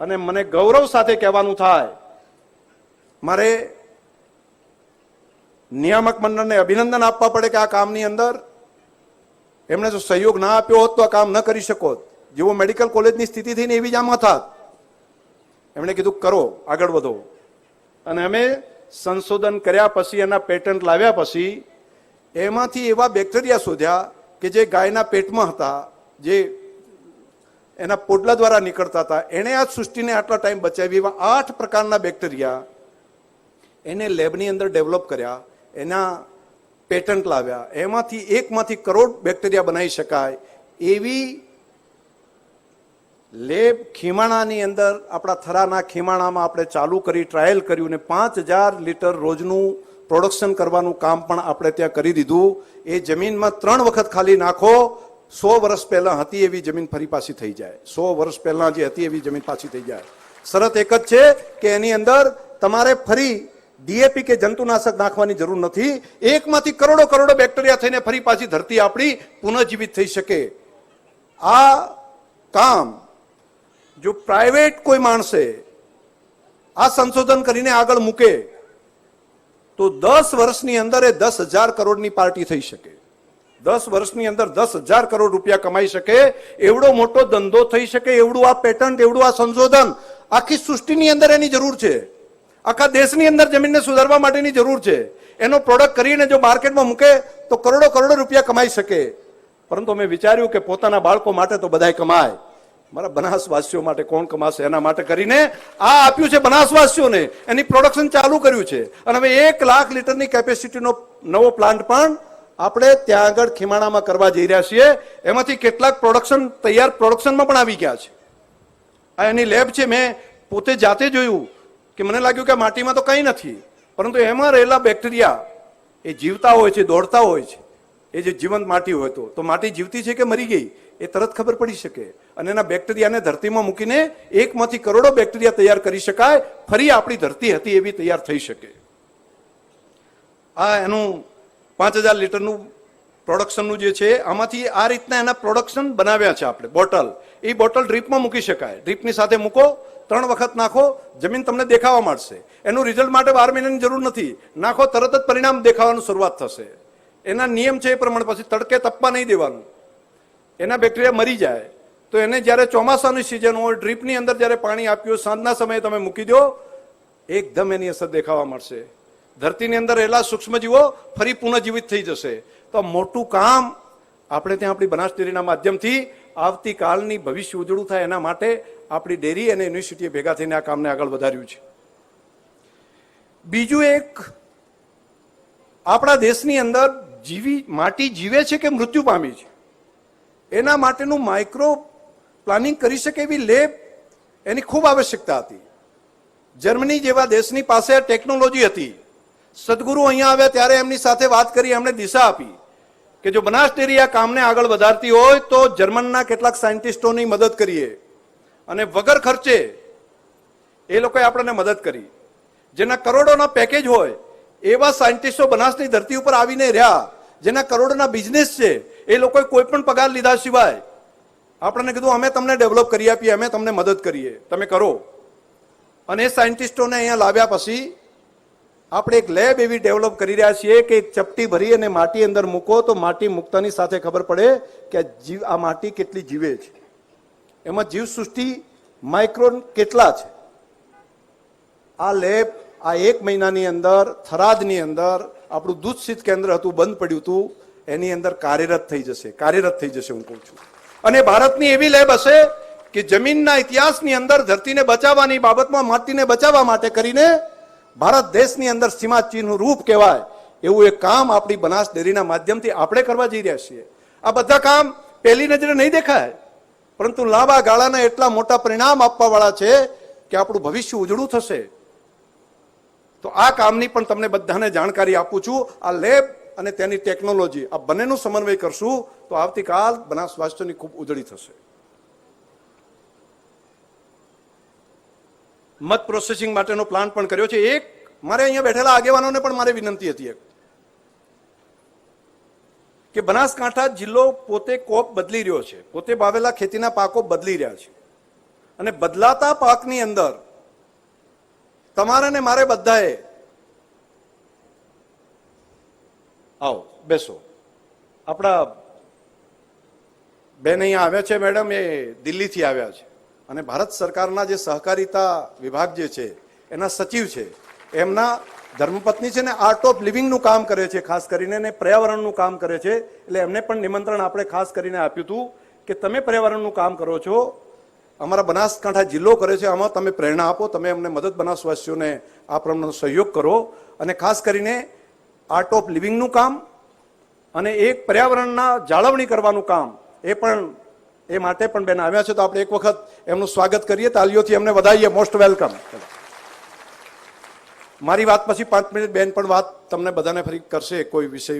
અને મને ગૌરવ સાથે કહેવાનું થાય, મારે નિયામક મંડળને અભિનંદન આપવા પડે કે આ કામની અંદર એમણે જો સહયોગ ના આપ્યો હોત તો આ કામ ન કરી શકો. જેવો મેડિકલ કોલેજની સ્થિતિ થઈને એવી જ આમાં થાત. એમણે કીધું કરો, આગળ વધો. અને અમે સંશોધન કર્યા પછી, એના પેટન્ટ લાવ્યા પછી એમાંથી એવા બેક્ટેરિયા શોધ્યા કે જે ગાયના પેટમાં હતા, જે એના પોડલા દ્વારા નીકળતા હતા, એને આ સૃષ્ટિને આટલા ટાઈમ બચાવી. એવા 8 પ્રકારના બેક્ટેરિયા એને લેબની અંદર ડેવલપ કર્યા, એના પેટન્ટ લાવ્યા. એમાંથી એકમાંથી કરોડ બેક્ટેરિયા બનાવી શકાય એવી લેબ ખીમાણાની અંદર, આપણા થરાના ખીમાણામાં આપણે ચાલુ કરી, ટ્રાયલ કર્યું ને 5000 લીટર રોજનું પ્રોડક્શન કરવાનું કામ પણ આપણે ત્યાં કરી દીધું. એ જમીનમાં 3 વખત ખાલી નાખો, 100 વર્ષ પહેલા હતી એવી જમીન ફરી પાછી થઈ જાય. 100 વર્ષ પહેલા જે હતી એવી જમીન પાછી થઈ જાય. શરત એક જ છે કે એની અંદર તમારે ફરી ડીએપી કે જંતુનાશક નાખવાની જરૂર નથી. એકમાંથી કરોડો બેક્ટેરિયા થઈને ફરી પાછી ધરતી આપણી પુનઃજીવિત થઈ શકે. આ કામ જો પ્રાઇવેટ કોઈ માણસે આ સંશોધન કરીને આગળ મૂકે તો 10 વર્ષની અંદર એ 10,000 કરોડની પાર્ટી થઈ શકે. 10 વર્ષની અંદર 10,000 કરોડ રૂપિયા કમાઈ શકે એવડો મોટો ધંધો થઈ શકે. એવડું આ પેટન્ટ, એવડું આ સંશોધન આખી સૃષ્ટિની અંદર એની જરૂર છે. આખા દેશની અંદર જમીનને સુધારવા માટેની જરૂર છે. એનો પ્રોડક્ટ કરીને જો માર્કેટમાં મૂકે તો કરોડો રૂપિયા કમાઈ શકે. પરંતુ અમે વિચાર્યું કે પોતાના બાળકો માટે તો બધાય કમાય, મારા બનાસવાસીઓ માટે કોણ કમાશે? એના માટે કરીને આ આપ્યું છે બનાસવાસીઓને, એની પ્રોડક્શન ચાલુ કર્યું છે. અને હવે 1 લાખ લીટરની કેપેસિટીનો નવો પ્લાન્ટ પણ આપણે ત્યાં આગળ ખીમાણામાં કરવા જઈ રહ્યા છીએ. એમાંથી કેટલાક પ્રોડક્શન તૈયાર પ્રોડક્શનમાં પણ આવી ગયા છે. આ એની લેબ છે. મેં પોતે જાતે જોયું કે મને લાગ્યું કે માટીમાં તો કંઈ નથી, પરંતુ એમાં રહેલા બેક્ટેરિયા એ જીવતા હોય છે, દોડતા હોય છે. એ જે જીવંત માટી હોય તો માટી જીવતી છે કે મરી ગઈ એ તરત ખબર પડી શકે, અને એના બેક્ટેરિયાને ધરતીમાં મૂકીને એકમાંથી કરોડો બેક્ટેરિયા તૈયાર કરી શકાય, ફરી આપણી ધરતી હતી એવી તૈયાર થઈ શકે. આ એનું 5000 લીટરનું પ્રોડક્શનનું જે છે, આમાંથી આ રીતના એના પ્રોડક્શન બનાવ્યા છે આપણે. બોટલ, એ બોટલ ડ્રીપમાં મૂકી શકાય. ડ્રીપની સાથે મૂકો, 3 વખત નાખો, જમીન તમને દેખાવા માંડશે. એનું રિઝલ્ટ માટે 12 મહિનાની જરૂર નથી, નાખો તરત જ પરિણામ દેખાવાનું શરૂઆત થશે. એના નિયમ છે એ પ્રમાણે પછી તડકે તપવા નહીં દેવાનું, એના બેક્ટેરિયા મરી જાય. તો એને જ્યારે ચોમાસાની સિઝન હોય, ડ્રીપની અંદર જ્યારે પાણી આપ્યું, સાંજના સમયે તમે મૂકી દો, એકદમ એની અસર દેખાવા મળશે. ધરતીની અંદર રહેલા સૂક્ષ્મજીવો ફરી પુનઃજીવિત થઈ જશે. તો મોટું કામ આપણે ત્યાં આપણી બનાસ ડેરીના માધ્યમથી આવતીકાલની ભવિષ્ય ઉજળું થાય એના માટે આપણી ડેરી અને યુનિવર્સિટીએ ભેગા થઈને આ કામને આગળ વધાર્યું છે. બીજું એક, આપણા દેશની અંદર માટી જીવે છે કે મૃત્યુ પામી છે એના માટેનું માઇક્રો પ્લાનિંગ કરી શકે એવી લેબ એની ખૂબ આવશ્યકતા હતી. જર્મની જેવા દેશની પાસે ટેકનોલોજી હતી. સદગુરુ અહીંયા આવ્યા ત્યારે એમની સાથે વાત કરી, એમણે દિશા આપી કે જો બનાસ ડેરી આ કામને આગળ વધારતી હોય તો જર્મનના કેટલાક સાયન્ટિસ્ટોની મદદ કરીએ, અને વગર ખર્ચે એ લોકોએ આપણને મદદ કરી. જેના કરોડોના પેકેજ હોય એવા સાયન્ટિસ્ટો બનાસની ધરતી ઉપર આવીને રહ્યા, જેના કરોડોના બિઝનેસ છે. એ લોકોએ કોઈ પણ પગાર લીધા સિવાય આપણને કીધું અમે તમને ડેવલપ કરી આપીએ, અમે તમને મદદ કરીએ, તમે કરો. અને એ સાયન્ટિસ્ટોને અહીંયા લાવ્યા પછી આપણે એક લેબ એવી ડેવલપ કરી રહ્યા છીએ કે એક ચપટી ભરી અને માટી અંદર મૂકો તો માટી મૂકતાની સાથે ખબર પડે કે આ માટી કેટલી જીવે છે, એમાં જીવસૃષ્ટિ માઇક્રોન કેટલા છે. આ લેબ આ 1 મહિનાની અંદર થરાદની અંદર આપણું દૂધ શીત કેન્દ્ર હતું, બંધ પડ્યું હતું, એની અંદર કાર્યરત થઈ જશે હું કહું છું. અને ભારતની એવી લેબ હશે કે જમીનના ઇતિહાસની અંદર ધરતીને બચાવવાની બાબતમાં માટીને બચાવવા માટે કરીને ભારત દેશની અંદર સીમાચિહ્નનું રૂપ કહેવાય એવું એક કામ આપણી બનાસ ડેરીના માધ્યમથી આપણે કરવા જઈ રહ્યા છીએ. આ બધા કામ પહેલી નજરે નહીં દેખાય, પરંતુ લાંબા ગાળાના એટલા મોટા પરિણામ આપવા વાળા છે કે આપણું ભવિષ્ય ઉજળું થશે. તો આ કામની પણ તમને બધાને જાણકારી આપું છું. આ લેબ અને તેની ટેકનોલોજી, આ બંનેનું સમન્વય કરશું તો આવતીકાલ બનાસ સ્વાસ્થ્યની ખૂબ ઉજળી થશે. મધ પ્રોસેસિંગ માટેનો પ્લાન્ટ પણ કર્યો છે. એક મારે અહીંયા બેઠેલા આગેવાનોને પણ મારે વિનંતી હતી કે બનાસકાંઠા જિલ્લો પોતે કોપ બદલી રહ્યો છે, પોતે વાવેલા ખેતીના પાકો બદલી રહ્યા છે, અને બદલાતા પાકની અંદર તમારે ને મારે બધાએ આવો બેસો. આપણા બેન અહીંયા આવ્યા છે, મેડમ એ દિલ્હીથી આવ્યા છે, અને ભારત સરકારના જે સહકારિતા વિભાગ જે છે એના સચિવ છે, એમના ધર્મપત્ની છે ને આર્ટ ઓફ લિવિંગનું કામ કરે છે, ખાસ કરીને ને પર્યાવરણનું કામ કરે છે. એટલે એમને પણ નિમંત્રણ આપણે ખાસ કરીને આપ્યું હતું કે તમે પર્યાવરણનું કામ કરો છો, અમારા બનાસકાંઠા જિલ્લો કરે છે, આમાં તમે પ્રેરણા આપો, તમે અમને મદદ બનાસવાસીઓને આ પ્રમાણનો સહયોગ કરો. અને ખાસ કરીને આર્ટ ઓફ લિવિંગનું કામ અને એક પર્યાવરણના જાળવણી કરવાનું કામ એ માટે પણ બેન આવ્યા છે. તો આપણે એક વખત એમનું સ્વાગત કરીએ, તાલીઓથી એમને વધાવીએ. Most welcome. મારી વાત પછી 5 મિનિટ બેન પણ વાત તમને બધાને ફરી કરશે કોઈ વિષય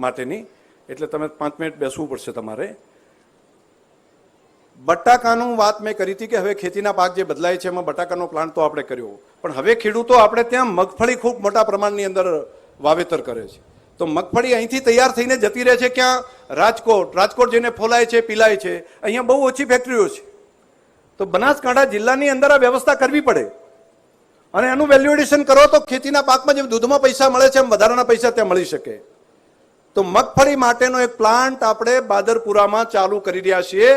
માટેની, એટલે તમે 5 મિનિટ બેસવું પડશે તમારે. બટાકાનું વાત મેં કરી હતી કે હવે ખેતીના પાક જે બદલાય છે એમાં બટાકાનો પ્લાન્ટ તો આપણે કર્યો, પણ હવે ખેડૂતો આપણે ત્યાં મગફળી ખૂબ મોટા પ્રમાણની અંદર વાવેતર કરે છે. તો મગફળી અહીંથી તૈયાર થઈને જતી રહે છે ક્યાં? રાજકોટ જઈને ફોલાય છે, પીલાય છે. અહીંયા બહુ ઓછી ફેક્ટરીઓ છે. તો બનાસકાંઠા જિલ્લાની અંદર આ વ્યવસ્થા કરવી પડે અને એનું વેલ્યુએશન કરો તો ખેતીના પાકમાં જેમ દૂધમાં પૈસા મળે છે એમ વધારાના પૈસા ત્યાં મળી શકે. તો મગફળી માટેનો એક પ્લાન્ટ આપણે બાદરપુરામાં ચાલુ કરી રહ્યા છીએ.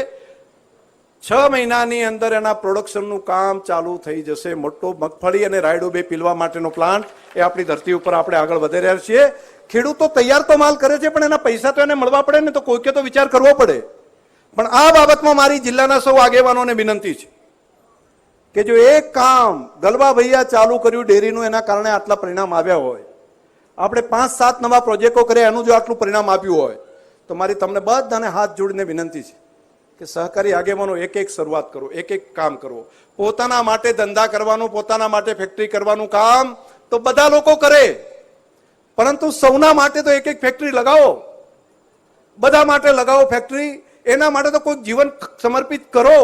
6 મહિનાની અંદર એના પ્રોડક્શનનું કામ ચાલુ થઈ જશે. મોટો મગફળી અને રાયડો બે પીલવા માટેનો પ્લાન્ટ એ આપણી ધરતી ઉપર આપણે આગળ વધી રહ્યા છીએ. ખેડૂતો તૈયાર તો માલ કરે છે, પણ એના પૈસા તો એને મળવા પડે ને, તો કોઈકે તો વિચાર કરવો પડે. પણ આ બાબતમાં મારી જિલ્લાના સૌ આગેવાનોને વિનંતી છે કે જો એક કામ ગલબા ભૈયા ચાલુ કર્યું ડેરીનું, એના કારણે આટલા પરિણામ આવ્યા હોય, આપણે 5-7 નવા પ્રોજેક્ટો કર્યા, એનું જો આટલું પરિણામ આપ્યું હોય, તો મારી તમને બધાને હાથ જોડીને વિનંતી છે કે સહકારી આગેવાનો એક એક શરૂઆત કરો, એક એક કામ કરો. પોતાના માટે ધંધા કરવાનું, પોતાના માટે ફેક્ટરી કરવાનું કામ તો બધા લોકો કરે, પરંતુ સૌના માટે તો એક એક ફેક્ટરી લગાવો, બધા માટે લગાવો ફેક્ટરી. એના માટે તો કોઈ જીવન સમર્પિત કરો.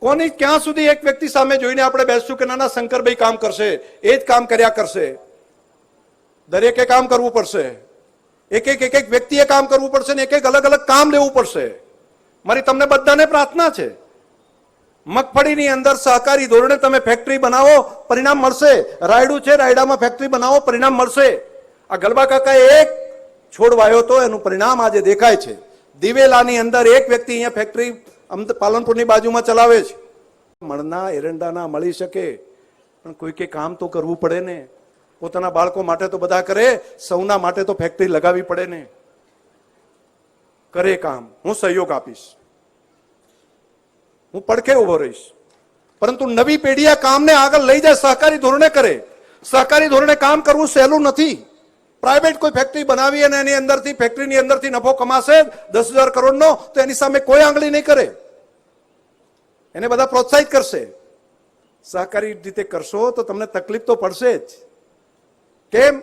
કોની ક્યાં સુધી એક વ્યક્તિ સામે જોઈને આપણે બેસશું કે નાના શંકરભાઈ કામ કરશે, એ જ કામ કર્યા કરશે? દરેકે કામ કરવું પડશે, એક એક વ્યક્તિએ કામ કરવું પડશે ને એક એક અલગ અલગ કામ લેવું પડશે. મારી તમને બધાને પ્રાર્થના છે, મગફળીની અંદર સહકારી ધોરણે તમે ફેક્ટરી બનાવો, પરિણામ મળશે. રાયડું છે, રાયડામાં ફેક્ટરી બનાવો, પરિણામ મળશે. આ ગલબા કાકાએ એક છોડ વાયો તો એનું પરિણામ આજે દેખાય છે. દિવેલાની અંદર એક વ્યક્તિ અહીંયા ફેક્ટરી પાલનપુરની બાજુમાં ચલાવે છે. મળના એરંડાના મળી શકે, પણ કોઈકે કામ તો કરવું પડે ને. પોતાના બાળકો માટે તો બધા કરે, સૌના માટે તો ફેક્ટરી લગાવવી પડે ને. કરે કામ, હું સહયોગ આપીશ, હું પડખે ઉભો રહીશ, પરંતુ નવી પેઢી આ કામને આગળ લઈ જાય, સહકારી ધોરણે કરે. સહકારી ધોરણે કામ કરવું સહેલું નથી. પ્રાઇવેટ કોઈ ફેક્ટરી બનાવી અને એની અંદરથી ફેક્ટરીની અંદરથી નફો કમાશે 10,000 કરોડનો, તો એની સામે કોઈ આંગળી નહીં કરે, એને બધા પ્રોત્સાહિત કરશે. સહકારી રીતે કરશો તો તમને તકલીફ તો પડશે જ. કેમ?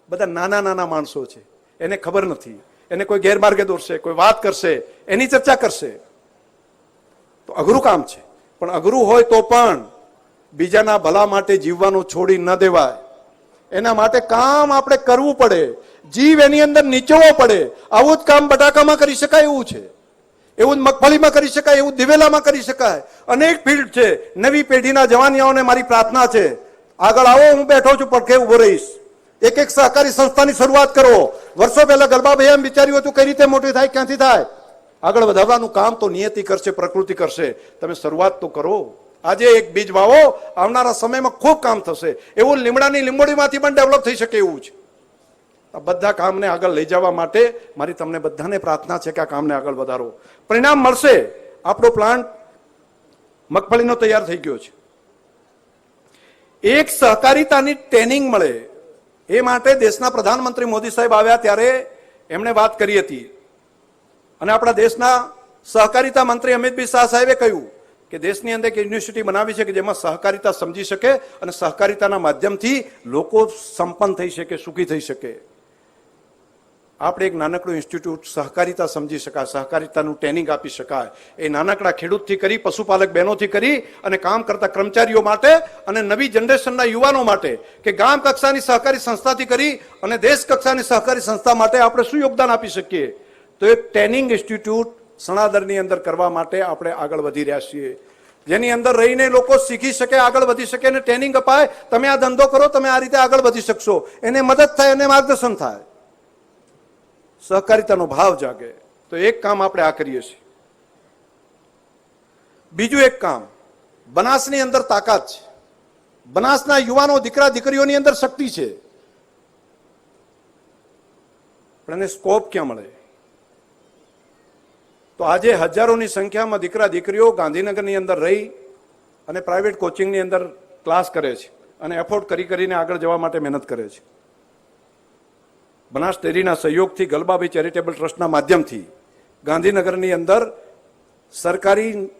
બધા નાના નાના માણસો છે, એને ખબર નથી, એને કોઈ ગેરમાર્ગે દોરશે, કોઈ વાત કરશે, એની ચર્ચા કરશે. તો અઘરું કામ છે, પણ અઘરું હોય તો પણ બીજાના ભલા માટે જીવવાનું છોડી ન દેવાય. એના માટે કામ આપણે કરવું પડે, જીવ એની અંદર નીચોવો પડે. આવું જ કામ બટાકામાં કરી શકાય એવું છે, એવું જ મગફળીમાં કરી શકાય, એવું દિવેલામાં કરી શકાય. અનેક ફિલ્ડ છે. નવી પેઢીના જવાનિયાઓને મારી પ્રાર્થના છે, આગળ આવો, હું બેઠો છું, પડખે ઉભો રહીશ. એક એક સહકારી સંસ્થાની શરૂઆત કરો. વર્ષો પહેલા ગલબાભાઈ એમ વિચાર્યું હતું કઈ રીતે મોટી થાય, ક્યાંથી થાય. આગળ વધારવાનું કામ તો નિયતિ કરશે, પ્રકૃતિ કરશે. તમે શરૂઆત તો કરો. આજે એક બીજ વાવો, આવનારા સમયમાં ખૂબ કામ થશે. એવું લીમડાની લીંબોડીમાંથી પણ ડેવલપ થઈ શકે એવું છે. આ બધા કામને આગળ લઈ જવા માટે મારી તમને બધાને પ્રાર્થના છે કે આ કામને આગળ વધારો. પરિણામ મળશે. આપણો પ્લાન્ટ મગફળીનો તૈયાર થઈ ગયો છે. એક સહકારિતાની ટ્રેનિંગ મળે એ માટે દેશના પ્રધાનમંત્રી મોદી સાહેબ આવ્યા ત્યારે એમણે વાત કરી હતી, અને આપણા દેશના સહકારિતા મંત્રી અમિતભાઈ શાહ સાહેબે કહ્યું કે દેશની અંદર એક યુનિવર્સિટી બનાવી છે કે જેમાં સહકારિતા સમજી શકે અને સહકારિતાના માધ્યમથી લોકો સંપન્ન થઈ શકે, સુખી થઈ શકે. આપણે એક નાનકડું ઇન્સ્ટિટ્યૂટ સહકારિતા સમજી શકાય, સહકારિતાનું ટ્રેનિંગ આપી શકાય. એ નાનકડા ખેડૂતથી કરી, પશુપાલક બહેનોથી કરી અને કામ કરતા કર્મચારીઓ માટે અને નવી જનરેશનના યુવાનો માટે, કે ગામ કક્ષાની સહકારી સંસ્થાથી કરી અને દેશ કક્ષાની સહકારી સંસ્થા માટે આપણે શું યોગદાન આપી શકીએ. તો એક ટ્રેનિંગ ઇન્સ્ટિટ્યૂટ સણાદરની અંદર કરવા માટે આપણે આગળ વધી રહ્યા છીએ, જેની અંદર રહીને લોકો શીખી શકે, આગળ વધી શકે અને ટ્રેનિંગ અપાય. તમે આ ધંધો કરો, તમે આ રીતે આગળ વધી શકશો, એને મદદ થાય, એને માર્ગદર્શન થાય, સહકારિતાનો ભાવ જાગે. તો એક કામ આપણે આ કરીએ છીએ. બીજું એક કામ, બનાસની અંદર તાકાત છે. બનાસના યુવાનો, દીકરા દીકરીઓની અંદર શક્તિ છે, પણ એને સ્કોપ ક્યાં મળે? તો આજે હજારોની સંખ્યામાં દીકરા દીકરીઓ ગાંધીનગરની અંદર રહી અને પ્રાઇવેટ કોચિંગની અંદર ક્લાસ કરે છે અને એફોર્ડ કરીને આગળ જવા માટે મહેનત કરે છે. બનાસ ડેરીના સહયોગથી, ગલબાભાઈ ચેરિટેબલ ટ્રસ્ટના માધ્યમથી ગાંધીનગરની અંદર સરકારી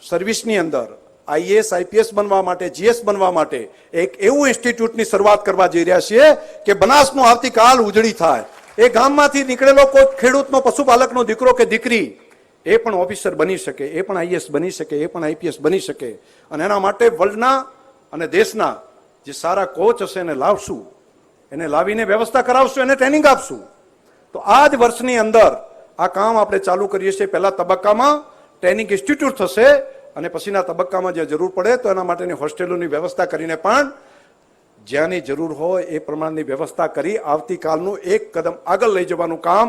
સર્વિસની અંદર આઈએએસ આઈપીએસ બનવા માટે, જીએસ બનવા માટે એક એવું ઇન્સ્ટિટ્યૂટની શરૂઆત કરવા જઈ રહ્યા છીએ કે બનાસનો આવતીકાલ ઉજળી થાય. એ ગામમાંથી નીકળેલો કોઈ ખેડૂતનો, પશુપાલકનો દીકરો કે દીકરી એ પણ ઓફિસર બની શકે, એ પણ આઈએએસ બની શકે, એ પણ આઈપીએસ બની શકે. અને એના માટે વર્લ્ડના અને દેશના જે સારા કોચ હશે એને લાવશું, એને લાવીને વ્યવસ્થા કરાવશું, એને ટ્રેનિંગ આપશું. તો આ જ વર્ષની અંદર આ કામ આપણે ચાલુ કરીએ છીએ. પહેલા તબક્કામાં ટ્રેનિંગ ઇન્સ્ટિટ્યૂટ થશે અને પછીના તબક્કામાં જે જરૂર પડે તો એના માટેની હોસ્ટેલોની વ્યવસ્થા કરીને પણ જ્યાંની જરૂર હોય એ પ્રમાણની વ્યવસ્થા કરી આવતીકાલનું એક કદમ આગળ લઈ જવાનું કામ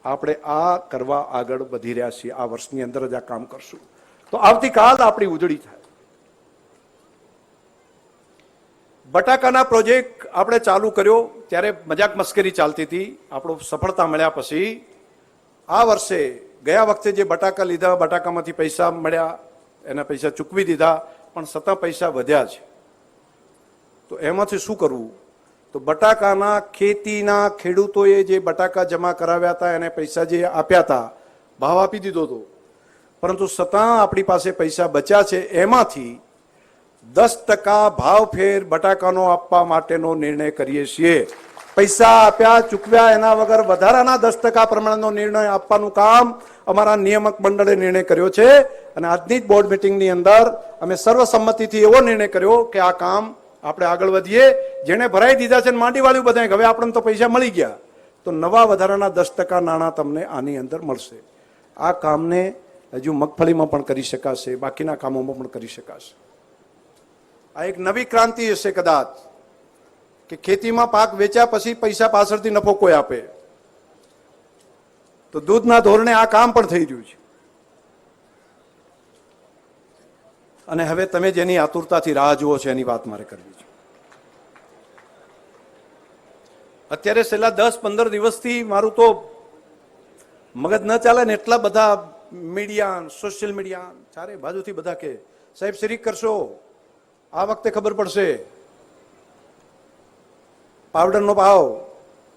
આપણે આ કરવા આગળ વધી રહ્યા છીએ. આ વર્ષની અંદર જ આ કામ કરશું તો આવતીકાલ આપણી ઉજળી થાય. બટાકાના પ્રોજેક્ટ આપણે ચાલુ કર્યો ત્યારે મજાક મસ્કરી ચાલતી હતી. આપણો સફળતા મળ્યા પછી આ વર્ષે, ગયા વખતે જે બટાકા લીધા, બટાકામાંથી પૈસા મળ્યા, એના પૈસા ચૂકવી દીધા, પણ છતાં પૈસા વધ્યા છે. તો એમાંથી શું કરવું? તો બટાકાના ખેતીના ખેડૂતોએ જે બટાકા જમા કરાવ્યા હતા એને પૈસા જે આપ્યા હતા, ભાવ આપી દીધો હતો, પરંતુ છતાં આપણી પાસે પૈસા બચ્યા છે, એમાંથી 10% ભાવ ફેર બટાકાનો આપવા માટેનો નિર્ણય કરીએ છીએ. પૈસા આપ્યા ચૂકવ્યા એના વગર વધારાના 10% પ્રમાણનો નિર્ણય આપવાનું કામ અમારા નિયામક મંડળે નિર્ણય કર્યો છે. અને આજની જ બોર્ડ મિટિંગની અંદર અમે સર્વસંમતિથી એવો નિર્ણય કર્યો કે આ કામ આપણે આગળ વધીએ. જેને ભરાઈ દીધા છે માંડી વાળ્યું બધા, હવે આપણને તો પૈસા મળી ગયા, તો નવા વધારાના 10% નાણાં તમને આની અંદર મળશે. આ કામને હજુ મગફળીમાં પણ કરી શકાશે, બાકીના કામોમાં પણ કરી શકાશે. આ એક નવી ક્રાંતિ હશે કદાચ, કે ખેતીમાં પાક વેચ્યા પછી પૈસા પાછળથી નફો કોઈ આપે. તો દૂધના ધોરણે આ કામ પણ થઈ રહ્યું છે. અને હવે તમે જેની આતુરતાથી રાહ જુઓ છો એની વાત મારે કરવી છે. અત્યારે છેલ્લા 10-15 દિવસથી મારું તો મગજ ન ચાલે ને એટલા બધા મીડિયા, સોશિયલ મીડિયા ચારે બાજુથી બધા કે સાહેબ શરીક કરશો, આ વખતે ખબર પડશે. પાવડરનો ભાવ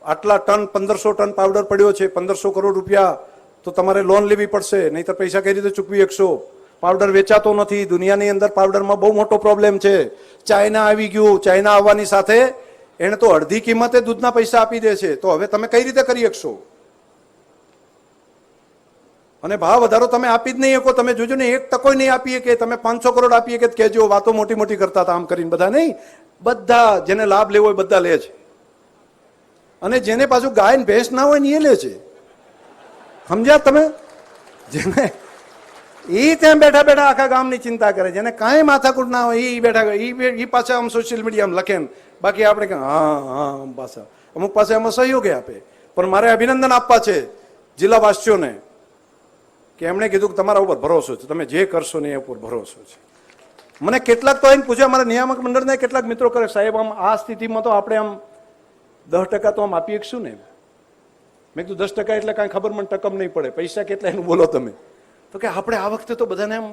આટલા ટન, 1500 ટન પાવડર પડ્યો છે, 1500 કરોડ રૂપિયા, તો તમારે લોન લેવી પડશે, નહીતર પૈસા કઈ રીતે ચૂકવી શકશો. પાવડર વેચાતો નથી. દુનિયાની અંદર પાવડરમાં બહુ મોટો પ્રોબ્લેમ છે. ચાઇના આવી ગયું, ચાઇના આવવાની સાથે એને તો અડધી કિંમતે દૂધના પૈસા આપી દે છે. તો હવે તમે કઈ રીતે કરી શકશો? અને ભાવ વધારો તમે આપી જ નહીં શકો. તમે જોજો ને, 1% નહીં આપીએ કે તમે 500 કરોડ આપીએ કે કહેજો. વાતો મોટી મોટી કરતા હતા આમ કરીને, બધા નહીં, બધા જેને લાભ લેવો હોય બધા લે છે. અને જેને પાછું ગાય ને ભેંસ ના હોય ને એ લે છે. સમજ્યા તમે? જેને એ ત્યાં બેઠા બેઠા આખા ગામની ચિંતા કરે, જેને કાંઈ માથાકૂટ ના હોય એ બેઠા, એ પાછા આમ સોશિયલ મીડિયામાં લખે ને, બાકી આપણે હા હા પાછા અમુક પાસે આમાં સહયોગ આપે. પણ મારે અભિનંદન આપવા છે જિલ્લાવાસીઓને કે એમણે કીધું કે તમારા ઉપર ભરોસો છે, તમે જે કરશો ને એ ઉપર ભરોસો છે. મને કેટલાક તો એને પૂછ્યા, મારા નિયામક મંડળને કેટલાક મિત્રો કરે, સાહેબ આમ આ સ્થિતિમાં તો આપણે આમ 10% તો આમ આપી શકશું ને. મેં કીધું 10% એટલે કાંઈ ખબર મને ટકમ નહીં પડે, પૈસા કેટલા એનું બોલો તમે. તો કે આપણે આ વખતે તો બધાને એમ,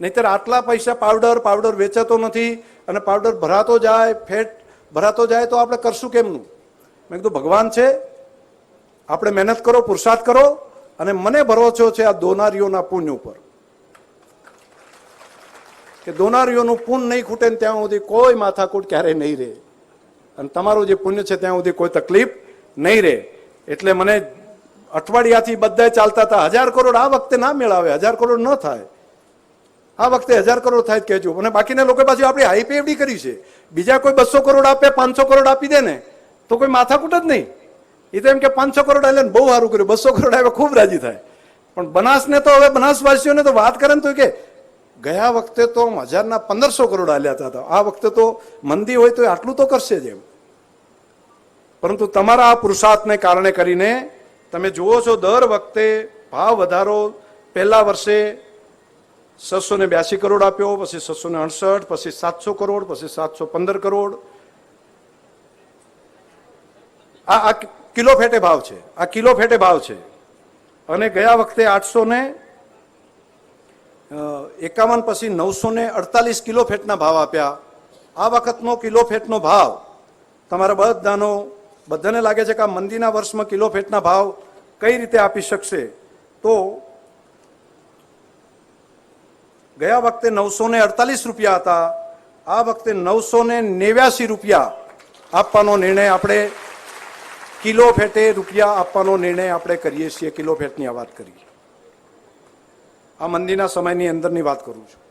નહીતર આટલા પૈસા પાવડર વેચાતો નથી અને પાવડર ભરાતો જાય, ફેટ ભરાતો જાય, તો આપણે કરશું કેમનું? મેં કીધું ભગવાન છે, આપણે મહેનત કરો, પુરુષાર્થ કરો, અને મને ભરોસો છે આ દોનારીઓના પુણ્ય ઉપર, કે દોનારીઓનું પુણ્ય નહીં ખૂટે ને ત્યાં સુધી કોઈ માથાકૂટ ક્યારેય નહીં રહે, અને તમારું જે પુણ્ય છે ત્યાં સુધી કોઈ તકલીફ નહીં રહે. એટલે મને અઠવાડિયાથી બધા ચાલતા હતા 1000 કરોડ આ વખતે ના મેળાવે, 1000 કરોડ ન થાય, આ વખતે 1000 કરોડ થાય કહેજો. અને બાકીના લોકો પાછું આપણે હાઈપે એવડી કરી છે, બીજા કોઈ 200 કરોડ આપે, 500 કરોડ આપી દે ને તો કોઈ માથાકૂટ જ નહીં. એ તો એમ કે 500 કરોડ આલે ને બહુ સારું કર્યું, 200 કરોડ આવે ખૂબ રાજી થાય. પણ બનાસને તો હવે બનાસવાસીઓને તો વાત કરે ને તો કે ગયા વખતે તો 1000ના 1500 કરોડ આલ્યા હતા, આ વખતે તો મંદી હોય તો આટલું તો કરશે જ એમ. પરંતુ તમારા આ પુરુષાર્થને કારણે કરીને તમે જુઓ છો દર વખતે ભાવ વધારો. પહેલા વર્ષે 682 કરોડ આપ્યો, પછી 668, પછી 700 કરોડ, પછી 715 કરોડ. આ કિલો ફેટે ભાવ છે, આ કિલો ફેટે ભાવ છે. અને ગયા વખતે 851, પછી 948 કિલો ફેટના ભાવ આપ્યા. આ વખતનો કિલો ફેટનો ભાવ તમારા બધાને લાગે છે કે આ મંદીના વર્ષમાં કિલો ફેટના ભાવ કઈ રીતે આપી શકશે? તો ગયા વખતે 948 રૂપિયા હતા, આ વખતે 989 રૂપિયા આપવાનો નિર્ણય આપણે, કિલો ફેટે રૂપિયા આપવાનો નિર્ણય આપણે કરીએ છીએ. કિલો ફેટની આ વાત કરી, આ મંદીના સમયની અંદરની વાત કરું છું.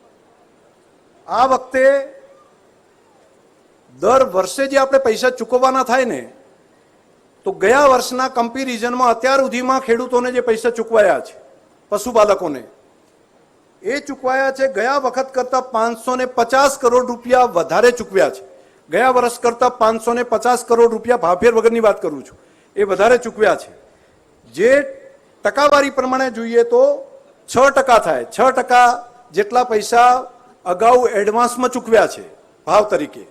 આ વખતે દર વર્ષે જે આપણે પૈસા ચૂકવવાના થાય ને, તો ગયા વર્ષના કમ્પેરિઝનમાં અત્યાર સુધીમાં ખેડૂતોને જે પૈસા ચૂકવાયા છે, પશુપાલકોને, એ ચૂકવાયા છે ગયા વખત કરતા 550 કરોડ રૂપિયા વધારે ચૂકવ્યા છે. ગયા વર્ષ કરતા 550 કરોડ રૂપિયા, ભાવફેર વગરની વાત કરું છું, એ વધારે ચૂકવ્યા છે. જે ટકાવારી પ્રમાણે જોઈએ તો 6% થાય. 6% જેટલા પૈસા અગાઉ એડવાન્સમાં ચૂકવ્યા છે ભાવ તરીકે.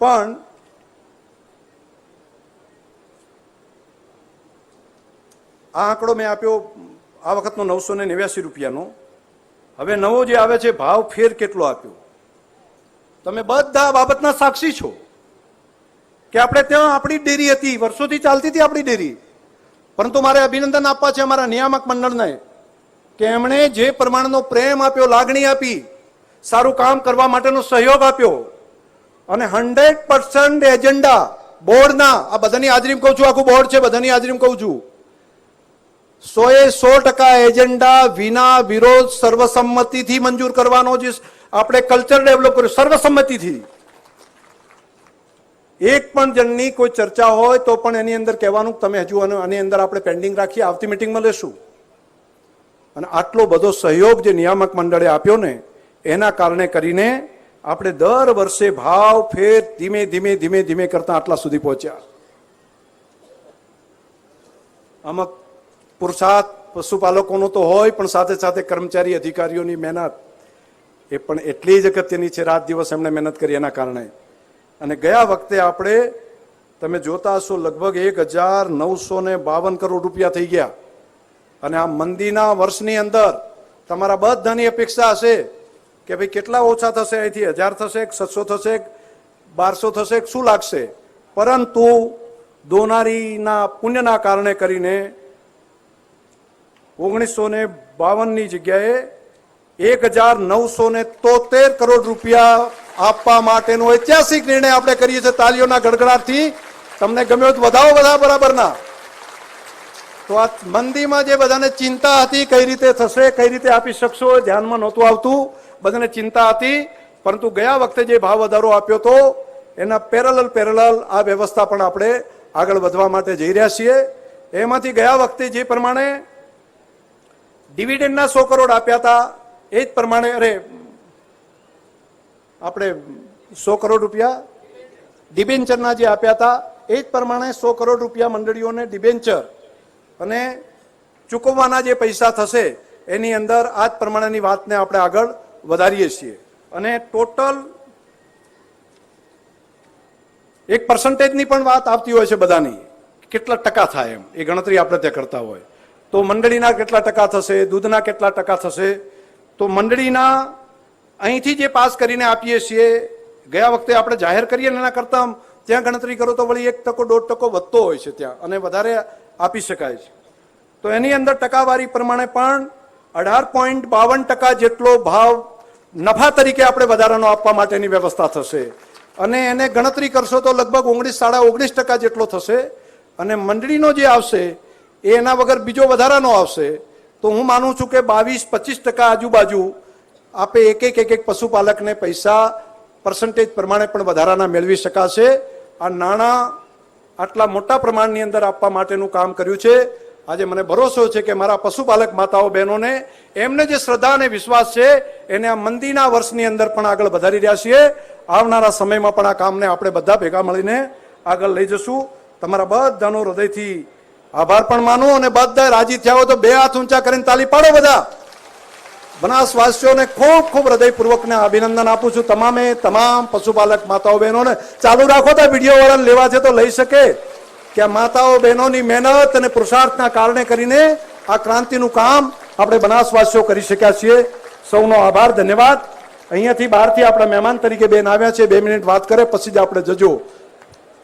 પણ આ આંકડો મેં આપ્યો આ વખતનો 989 રૂપિયાનો. હવે નવો જે આવે છે ભાવ ફેર કેટલો આપ્યો, તો તમે બધા આ બાબતના સાક્ષી છો કે આપણે ત્યાં આપણી ડેરી હતી, વર્ષોથી ચાલતી હતી આપણી ડેરી, પરંતુ મારે અભિનંદન આપવા છે અમારા નિયામક મંડળને કે એમણે જે પ્રમાણનો પ્રેમ આપ્યો, લાગણી આપી, સારું કામ કરવા માટેનો સહયોગ આપ્યો અને 100% એજન્ડા બોર્ડના, આ બધાની હાજરીમાં કહું છું, આખું બોર્ડ છે બધાની હાજરીમાં કહું છું, 100% એજન્ડા વિના વિરોધ સર્વસંમતિથી મંજૂર કરવાનો જે આપણે કલ્ચર ડેવલપ કર્યું, સર્વસંમતિથી. એક પણ જણની કોઈ ચર્ચા હોય તો પણ એની અંદર કહેવાનું તમે હજુ આની અંદર આપણે પેન્ડિંગ રાખીએ, આવતી મિટિંગમાં લેશું. અને આટલો બધો સહયોગ જે નિયામક મંડળે આપ્યો ને એના કારણે કરીને આપણે દર વર્ષે ભાવ ફેર ધીમે ધીમે ધીમે ધીમે કરતા આટલા સુધી પહોંચ્યા. આમાં પુરુષાર્થ પશુપાલકોનો તો હોય, પણ સાથે સાથે કર્મચારી અધિકારીઓની મહેનત એ પણ એટલી જ અગત્યની છે. રાત દિવસ એમણે મહેનત કરી એના કારણે. અને ગયા વખતે આપણે તમે જોતા હશો લગભગ 1952 કરોડ રૂપિયા થઈ ગયા. અને આ મંદીના વર્ષની અંદર તમારા બધાની અપેક્ષા હશે કે ભાઈ કેટલા ઓછા થશે, અહીંથી 1000 થશે, 700 થશે, 1200 થશે, શું લાગશે? પરંતુ દોનારીના પુણ્યના કારણે કરીને 1952ની જગ્યાએ 1973 કરોડ રૂપિયા આપવા માટેનો ઐતિહાસિક નિર્ણય આપણે કરીએ છીએ. તાલીઓના ગડગડાટથી તમને ગમ્યો તો વધાવો બધા બરાબરના. તો આ મંદીમાં જે બધાને ચિંતા હતી કઈ રીતે થશે, કઈ રીતે આપી શકશો, ધ્યાનમાં નહોતું આવતું, બધાને ચિંતા હતી. પરંતુ ગયા વખતે જે ભાવ વધારો આપ્યો તો એના પેરેલલ આ વ્યવસ્થા પણ આપણે આગળ વધવા માટે જઈ રહ્યા છીએ. એમાંથી ગયા વખતે જે પ્રમાણે ડિવિડન્ડના 100 કરોડ આપ્યા હતા એ જ પ્રમાણે આપણે 100 કરોડ રૂપિયા ડિબેન્ચરના જે આપ્યા હતા એ જ પ્રમાણે 100 કરોડ રૂપિયા મંડળીઓને ડિબેન્ચર અને ચૂકવવાના જે પૈસા થશે એની અંદર આ જ પ્રમાણેની વાતને આપણે આગળ વધારીએ છીએ. અને ટોટલ એક પર્સન્ટેજની પણ વાત આવતી હોય છે બધાની, કેટલા ટકા થાય એમ એ ગણતરી આપણે ત્યાં કરતા હોય. તો મંડળીના કેટલા ટકા થશે, દૂધના કેટલા ટકા થશે. તો મંડળીના અહીંથી જે પાસ કરીને આપીએ છીએ, ગયા વખતે આપણે જાહેર કરીએ એના કરતાં ત્યાં ગણતરી કરો તો વળી 1%, 1.5% વધતો હોય છે ત્યાં, અને વધારે આપી શકાય છે. તો એની અંદર ટકાવારી પ્રમાણે પણ 18.52% જેટલો ભાવ નફા તરીકે આપણે વધારાનો આપવા માટેની વ્યવસ્થા થશે. અને એને ગણતરી કરશો તો લગભગ 19-19.5% જેટલો થશે. અને મંડળીનો જે આવશે એ એના વગર બીજો વધારાનો આવશે. તો હું માનું છું કે 22-25% આજુબાજુ આપે એક પશુપાલકને પૈસા પર્સન્ટેજ પ્રમાણે પણ વધારાના મેળવી શકાશે. આ નાણાં આટલા મોટા પ્રમાણની અંદર આપવા માટેનું કામ કર્યું છે. આજે મને ભરોસો છે કે મારા પશુપાલક માતાઓ બહેનોને એમને જે શ્રદ્ધા અને વિશ્વાસ છે એને આ મંદીના વર્ષની અંદર પણ આગળ વધારી રહ્યા છીએ. આવનારા સમયમાં પણ આ કામને આપણે બધા ભેગા મળીને આગળ લઈ જશું. તમારા બધાનો હૃદયથી આભાર પણ માનું, અને બધા રાજી થયા હોય તો 2 હાથ ઊંચા કરીને તાલી પાડો બધા. બનાસવાસીઓને ખૂબ ખૂબ હૃદયપૂર્વકને અભિનંદન આપું છું. તમામ પશુપાલક માતાઓ બહેનોને ચાલુ રાખો તો વિડીયો વાળાને લેવા છે તો લઈ શકે કે આ માતાઓ બહેનોની મહેનત અને પુરુષાર્થના કારણે કરીને આ ક્રાંતિનું કામ આપણે બનાસવાસીઓ કરી શક્યા છીએ. સૌનો આભાર, ધન્યવાદ. અહીંયાથી બહારથી આપણા મહેમાન તરીકે બેન આવ્યા છે, 2 મિનિટ વાત કરે પછી જ આપણે જજો.